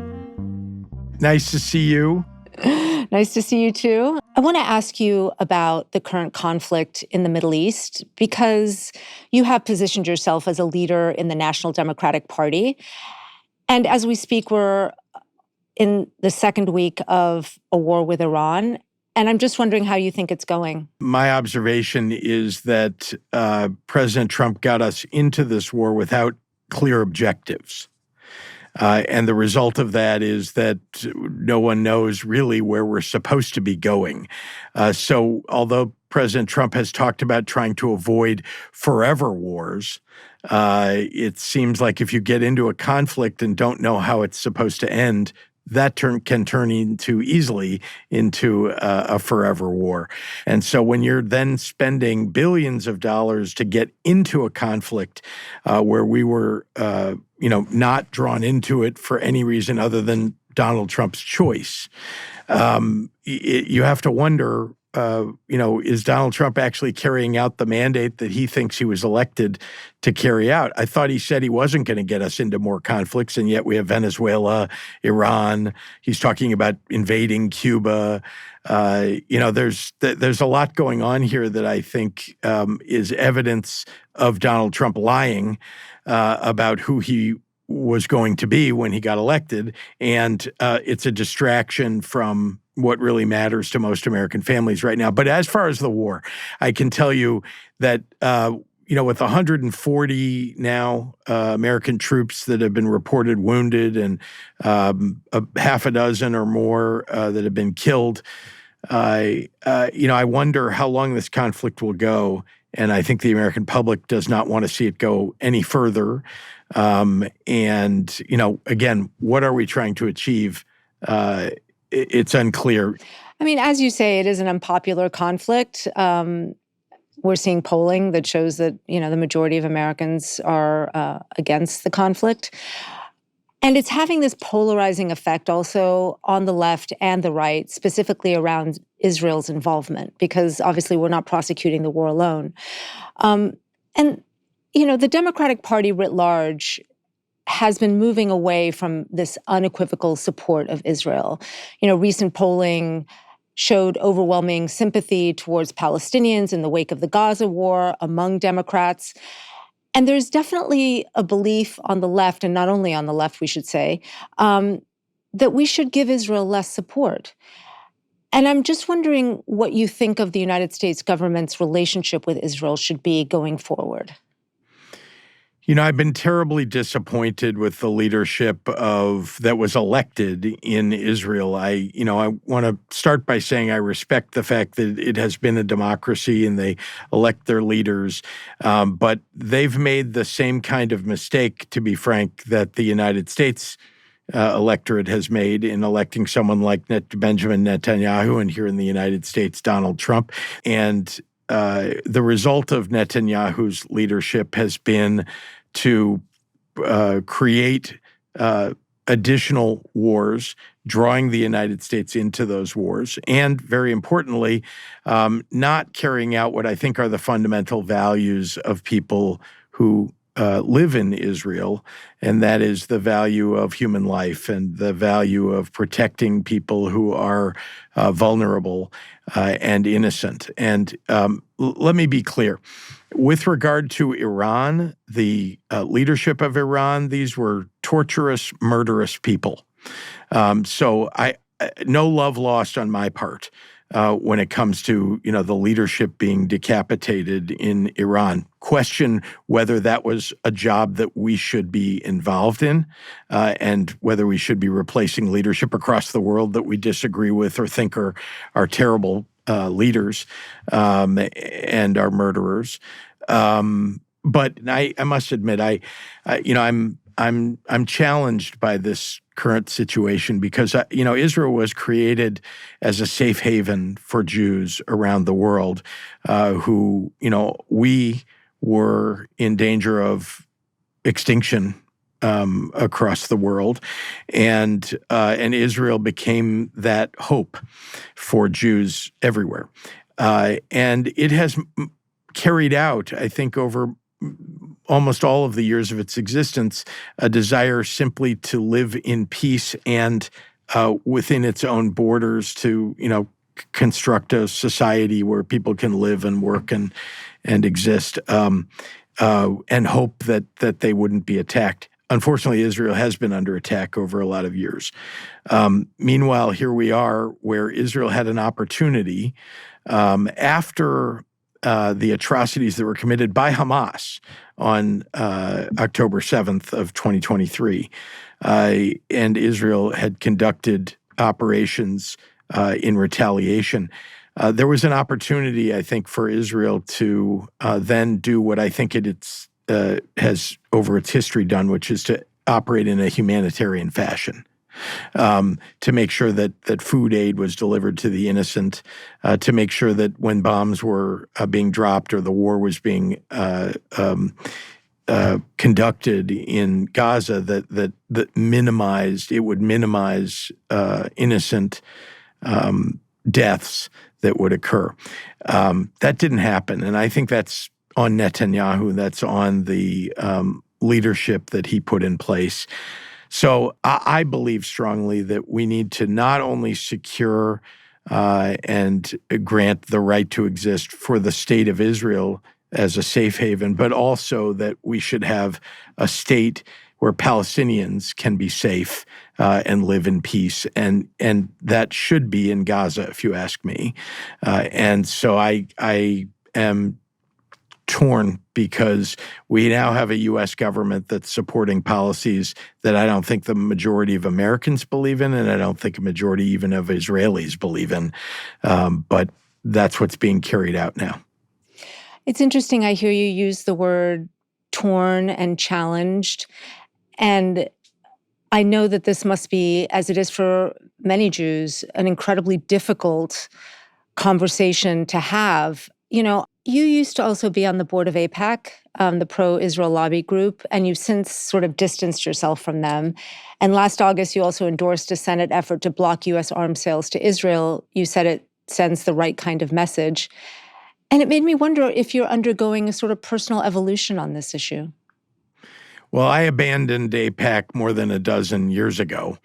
Nice to see you. Nice to see you too. I want to ask you about the current conflict in the Middle East because you have positioned yourself as a leader in the National Democratic Party. And as we speak, we're in the second week of a war with Iran. And I'm just wondering how you think it's going. My observation is that President Trump got us into this war without clear objectives. And the result of that is that no one knows really where we're supposed to be going. So although President Trump has talked about trying to avoid forever wars, it seems like if you get into a conflict and don't know how it's supposed to end, that can turn easily into a forever war. And so when you're then spending billions of dollars to get into a conflict where we were, not drawn into it for any reason other than Donald Trump's choice, you have to wonder, is Donald Trump actually carrying out the mandate that he thinks he was elected to carry out? I thought he said he wasn't going to get us into more conflicts, and yet we have Venezuela, Iran. He's talking about invading Cuba. There's a lot going on here that I think is evidence of Donald Trump lying about who he was going to be when he got elected, and it's a distraction from what really matters to most American families right now. But as far as the war, I can tell you that, with 140 now American troops that have been reported wounded and half a dozen or more that have been killed, I wonder how long this conflict will go. And I think the American public does not want to see it go any further. Again, what are we trying to achieve? It's unclear. I mean, as you say, it is an unpopular conflict. We're seeing polling that shows that, the majority of Americans are against the conflict. And it's having this polarizing effect also on the left and the right, specifically around Israel's involvement, because obviously we're not prosecuting the war alone. And the Democratic Party writ large has been moving away from this unequivocal support of Israel. Recent polling showed overwhelming sympathy towards Palestinians in the wake of the Gaza war among Democrats. And there's definitely a belief on the left, and not only on the left, we should say, that we should give Israel less support. And I'm just wondering what you think of the United States government's relationship with Israel should be going forward. I've been terribly disappointed with the leadership that was elected in Israel. I want to start by saying I respect the fact that it has been a democracy and they elect their leaders, but they've made the same kind of mistake, to be frank, that the United States electorate has made in electing someone like Benjamin Netanyahu, and here in the United States, Donald Trump. And the result of Netanyahu's leadership has been to create additional wars, drawing the United States into those wars, and very importantly, not carrying out what I think are the fundamental values of people who live in Israel, and that is the value of human life and the value of protecting people who are vulnerable and innocent. And let me be clear. With regard to Iran, the leadership of Iran, these were torturous, murderous people. So no love lost on my part when it comes to the leadership being decapitated in Iran. Question whether that was a job that we should be involved in, and whether we should be replacing leadership across the world that we disagree with or think are terrible leaders and are murderers. But I must admit, I'm challenged by this current situation because Israel was created as a safe haven for Jews around the world, who we were in danger of extinction across the world, and Israel became that hope for Jews everywhere, and it has carried out, I think, over almost all of the years of its existence, a desire simply to live in peace and within its own borders to, construct a society where people can live and work and exist, and hope that they wouldn't be attacked. Unfortunately, Israel has been under attack over a lot of years. Meanwhile, here we are, where Israel had an opportunity after the atrocities that were committed by Hamas on October 7th of 2023. And Israel had conducted operations in retaliation. There was an opportunity, I think, for Israel to then do what I think it has over its history done, which is to operate in a humanitarian fashion. To make sure that food aid was delivered to the innocent, to make sure that when bombs were being dropped or the war was being conducted in Gaza, that would minimize innocent deaths that would occur. That didn't happen, and I think that's on Netanyahu. That's on the leadership that he put in place. So I believe strongly that we need to not only secure and grant the right to exist for the state of Israel as a safe haven, but also that we should have a state where Palestinians can be safe and live in peace. And that should be in Gaza, if you ask me. And so I am torn because we now have a U.S. government that's supporting policies that I don't think the majority of Americans believe in, and I don't think a majority even of Israelis believe in. But that's what's being carried out now. It's interesting. I hear you use the word torn and challenged. And I know that this must be, as it is for many Jews, an incredibly difficult conversation to have. You used to also be on the board of AIPAC, the pro-Israel lobby group, and you've since sort of distanced yourself from them. And last August, you also endorsed a Senate effort to block U.S. arms sales to Israel. You said it sends the right kind of message. And it made me wonder if you're undergoing a sort of personal evolution on this issue. Well, I abandoned AIPAC more than a dozen years ago.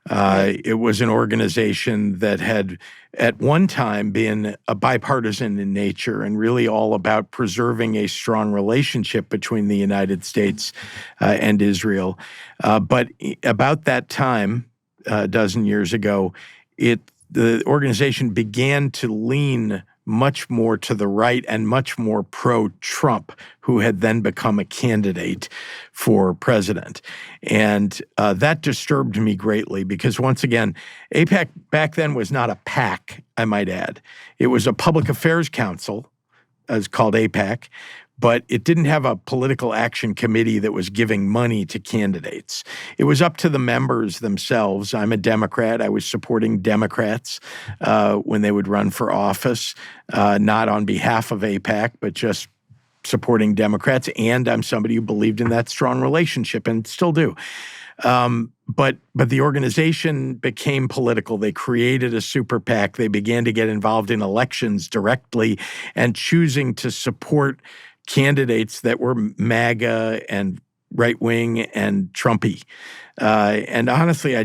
It was an organization that had at one time been a bipartisan in nature and really all about preserving a strong relationship between the United States and Israel. But about that time, a dozen years ago, the organization began to lean much more to the right and much more pro-Trump, who had then become a candidate for president. And that disturbed me greatly because, once again, AIPAC back then was not a PAC, I might add. It was a public affairs council, as called AIPAC, but it didn't have a political action committee that was giving money to candidates. It was up to the members themselves. I'm a Democrat. I was supporting Democrats when they would run for office, not on behalf of AIPAC, but just supporting Democrats. And I'm somebody who believed in that strong relationship and still do. But the organization became political. They created a super PAC. They began to get involved in elections directly and choosing to support candidates that were MAGA and right-wing and Trumpy. And honestly, I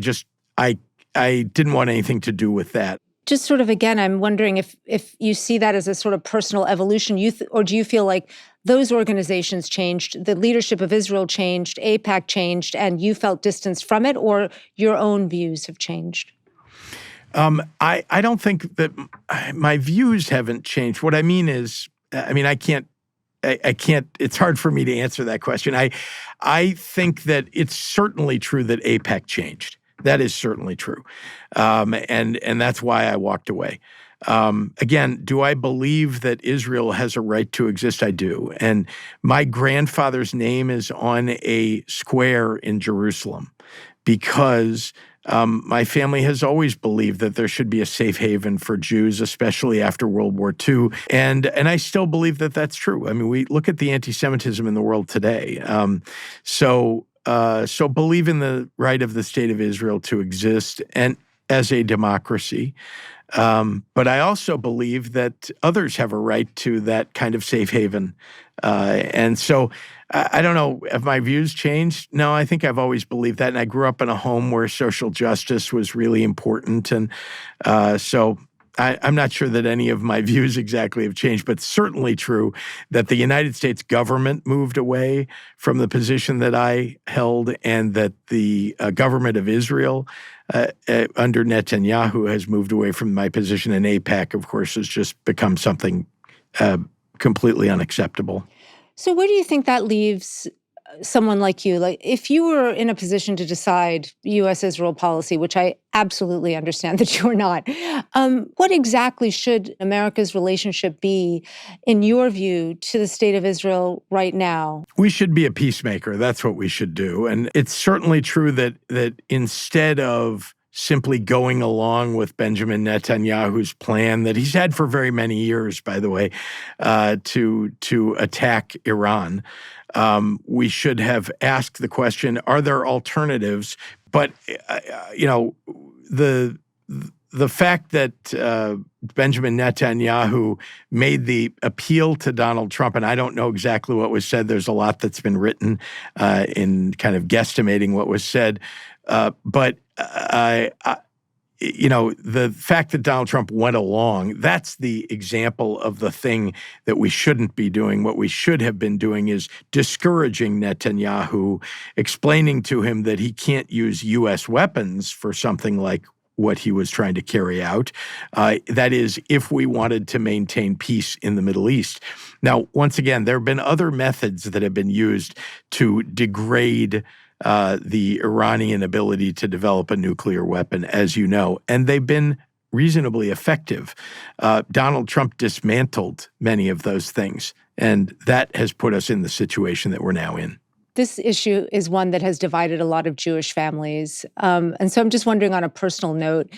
didn't want anything to do with that. Just sort of, again, I'm wondering if you see that as a sort of personal evolution, or do you feel like those organizations changed, the leadership of Israel changed, AIPAC changed, and you felt distanced from it, or your own views have changed? I don't think that my views haven't changed. What I mean is, I can't, it's hard for me to answer that question. I think that it's certainly true that AIPAC changed. That is certainly true. And that's why I walked away. Again, do I believe that Israel has a right to exist? I do. And my grandfather's name is on a square in Jerusalem because my family has always believed that there should be a safe haven for Jews, especially after World War II. And I still believe that that's true. We look at the anti-Semitism in the world today. So believe in the right of the state of Israel to exist and as a democracy. But I also believe that others have a right to that kind of safe haven. And so I don't know, have my views changed? No, I think I've always believed that. And I grew up in a home where social justice was really important. And so I'm not sure that any of my views exactly have changed, but certainly true that the United States government moved away from the position that I held and that the government of Israel under Netanyahu has moved away from my position, and AIPAC, of course, has just become something completely unacceptable. So where do you think that leaves someone like you? Like, if you were in a position to decide U.S.-Israel policy, which I absolutely understand that you're not, what exactly should America's relationship be, in your view, to the state of Israel right now? We should be a peacemaker. That's what we should do. And it's certainly true that instead of simply going along with Benjamin Netanyahu's plan that he's had for very many years, by the way, to attack Iran, we should have asked the question, are there alternatives? But, the fact that Benjamin Netanyahu made the appeal to Donald Trump, and I don't know exactly what was said. There's a lot that's been written in kind of guesstimating what was said. But the fact that Donald Trump went along, that's the example of the thing that we shouldn't be doing. What we should have been doing is discouraging Netanyahu, explaining to him that he can't use U.S. weapons for something like what he was trying to carry out. That is, if we wanted to maintain peace in the Middle East. Now, once again, there have been other methods that have been used to degrade the Iranian ability to develop a nuclear weapon, as you know, and they've been reasonably effective. Donald Trump dismantled many of those things, and that has put us in the situation that we're now in. This issue is one that has divided a lot of Jewish families. And so I'm just wondering, on a personal note,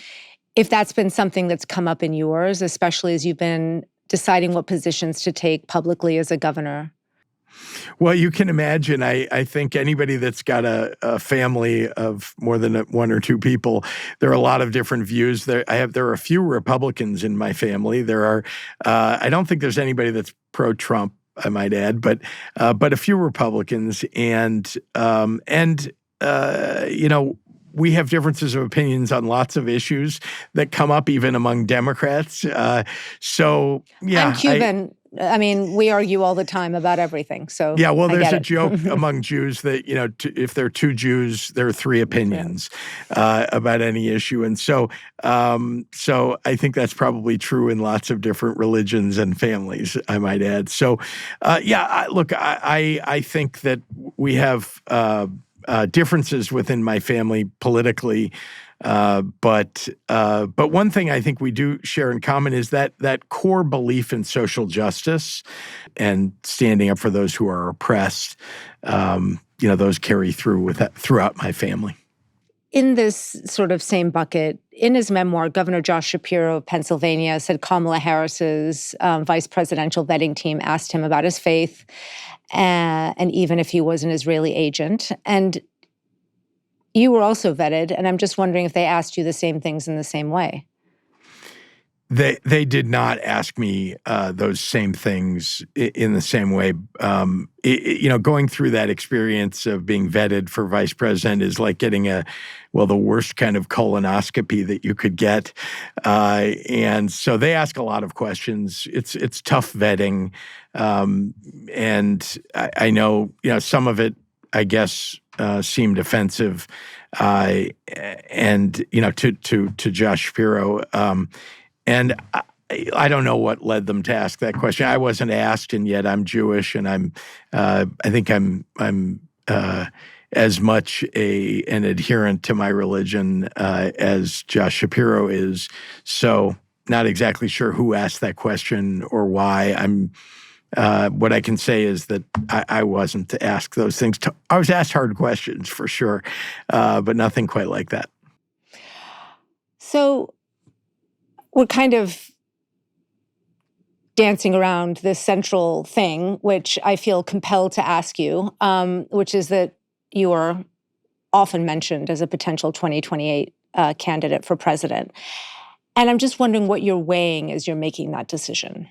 if that's been something that's come up in yours, especially as you've been deciding what positions to take publicly as a governor? Well, you can imagine, I think anybody that's got a family of more than one or two people, there are a lot of different views. There are a few Republicans in my family. I don't think there's anybody that's pro-Trump, I might add, but a few Republicans, and we have differences of opinions on lots of issues that come up even among Democrats. So yeah, I'm Cuban. I mean, we argue all the time about everything. So yeah, well, there's a it. joke among Jews that, if there are two Jews, there are three opinions about any issue. And so I think that's probably true in lots of different religions and families, I might add. So, I think that we have differences within my family politically. But one thing I think we do share in common is that core belief in social justice and standing up for those who are oppressed. Those carry through throughout my family. In this sort of same bucket, in his memoir, Governor Josh Shapiro of Pennsylvania said Kamala Harris's vice presidential vetting team asked him about his faith, and even if he was an Israeli agent. And you were also vetted, and I'm just wondering if they asked you the same things in the same way. They did not ask me those same things in the same way. Going through that experience of being vetted for vice president is like getting the worst kind of colonoscopy that you could get. And so they ask a lot of questions. It's tough vetting. And I know, some of it, I guess, seemed offensive. And, to Josh Shapiro. And I don't know what led them to ask that question. I wasn't asked, and yet I'm Jewish, and I think I'm as much an adherent to my religion as Josh Shapiro is. So not exactly sure who asked that question or why. What I can say is that I wasn't asked those things. I was asked hard questions for sure, but nothing quite like that. So we're kind of dancing around this central thing, which I feel compelled to ask you, which is that you are often mentioned as a potential 2028 candidate for president. And I'm just wondering what you're weighing as you're making that decision.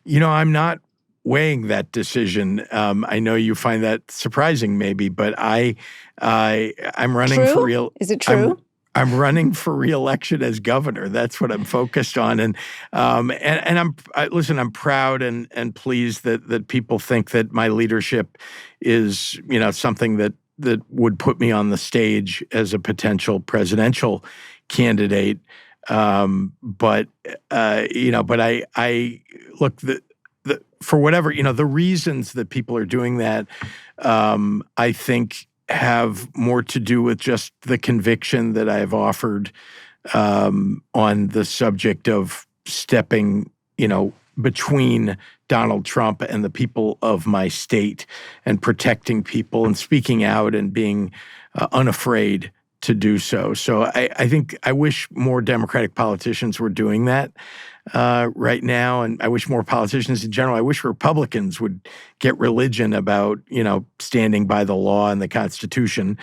I'm not weighing that decision. I know you find that surprising, maybe, but I'm running for real. Is it true? I'm running for re-election as governor. That's what I'm focused on, and I'm proud and pleased that people think that my leadership is something that would put me on the stage as a potential presidential candidate. But I look for whatever the reasons that people are doing that. I think have more to do with just the conviction that I've offered on the subject of stepping, between Donald Trump and the people of my state and protecting people and speaking out and being unafraid to do so. So I think I wish more Democratic politicians were doing that right now, and I wish more politicians in general. I wish Republicans would get religion about standing by the law and the Constitution.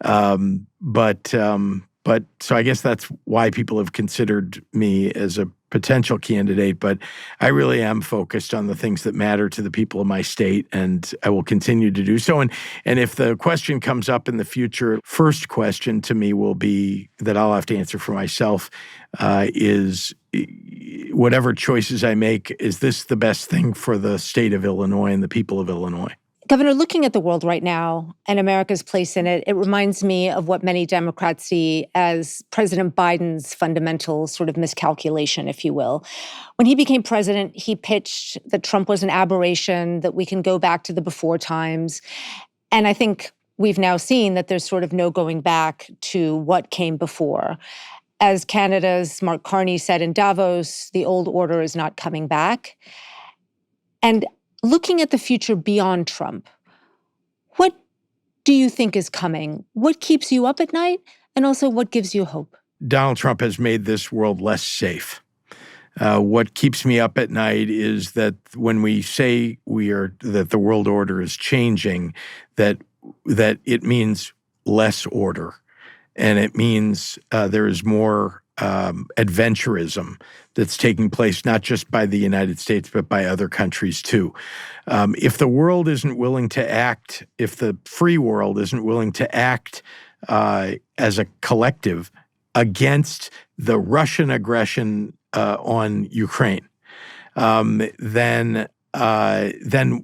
But so I guess that's why people have considered me as a potential candidate. But I really am focused on the things that matter to the people of my state, and I will continue to do so. And if the question comes up in the future, first question to me will be that I'll have to answer for myself is whatever choices I make, is this the best thing for the state of Illinois and the people of Illinois? Governor, looking at the world right now and America's place in it, it reminds me of what many Democrats see as President Biden's fundamental sort of miscalculation, if you will. When he became president, he pitched that Trump was an aberration, that we can go back to the before times. And I think we've now seen that there's sort of no going back to what came before. As Canada's Mark Carney said in Davos, the old order is not coming back. And looking at the future beyond Trump, what do you think is coming? What keeps you up at night? And also, what gives you hope? Donald Trump has made this world less safe. What keeps me up at night is that when we say that the world order is changing, that it means less order, and it means there is more adventurism that's taking place not just by the United States but by other countries too. If the world isn't willing to act, if the free world isn't willing to act as a collective against the Russian aggression on Ukraine, then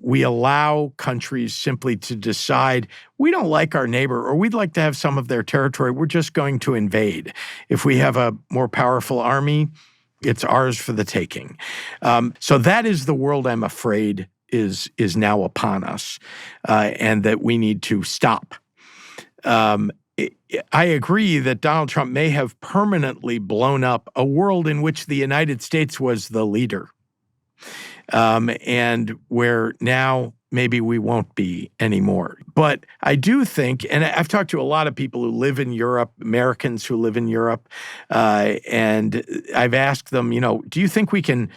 we allow countries simply to decide we don't like our neighbor or we'd like to have some of their territory. We're just going to invade. If we have a more powerful army, it's ours for the taking. So that is the world I'm afraid is now upon us, and that we need to stop. I agree that Donald Trump may have permanently blown up a world in which the United States was the leader, and where now maybe we won't be anymore. But I do think, and I've talked to a lot of people who live in Europe, Americans who live in Europe, and I've asked them, do you think we can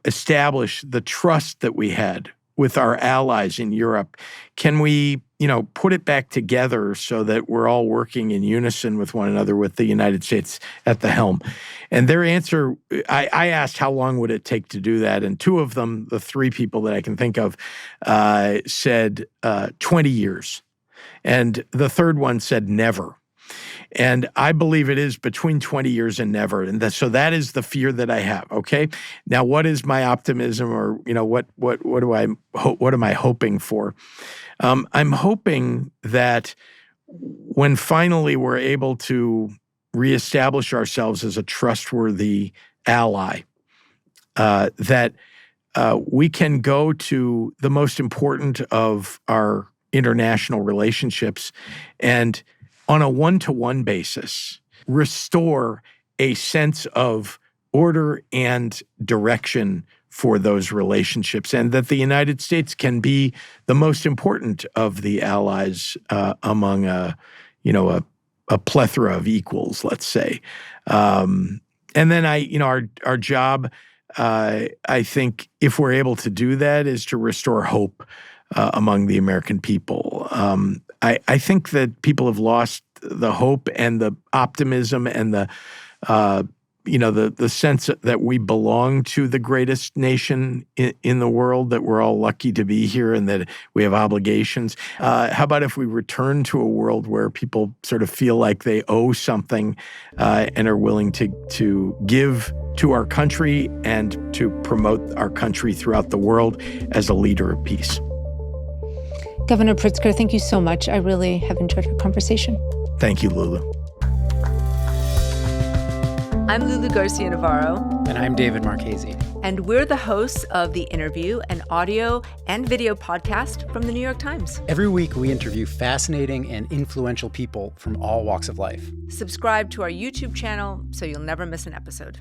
establish the trust that we had with our allies in Europe? Can we, put it back together so that we're all working in unison with one another with the United States at the helm? And their answer, I asked how long would it take to do that, and two of them, the three people that I can think of, said 20 years. And the third one said never. And I believe it is between 20 years and never. And so that is the fear that I have. Okay. Now, what is my optimism, or what am I hoping for? I'm hoping that when finally we're able to reestablish ourselves as a trustworthy ally, that we can go to the most important of our international relationships and, on a one-to-one basis, restore a sense of order and direction for those relationships, and that the United States can be the most important of the allies among a plethora of equals, let's say. And then our job, I think, if we're able to do that, is to restore hope among the American people. I think that people have lost the hope and the optimism and the sense that we belong to the greatest nation in the world, that we're all lucky to be here and that we have obligations. How about if we return to a world where people sort of feel like they owe something and are willing to give to our country and to promote our country throughout the world as a leader of peace? Governor Pritzker, thank you so much. I really have enjoyed our conversation. Thank you, Lulu. I'm Lulu Garcia-Navarro. And I'm David Marchese. And we're the hosts of The Interview, an audio and video podcast from the New York Times. Every week, we interview fascinating and influential people from all walks of life. Subscribe to our YouTube channel so you'll never miss an episode.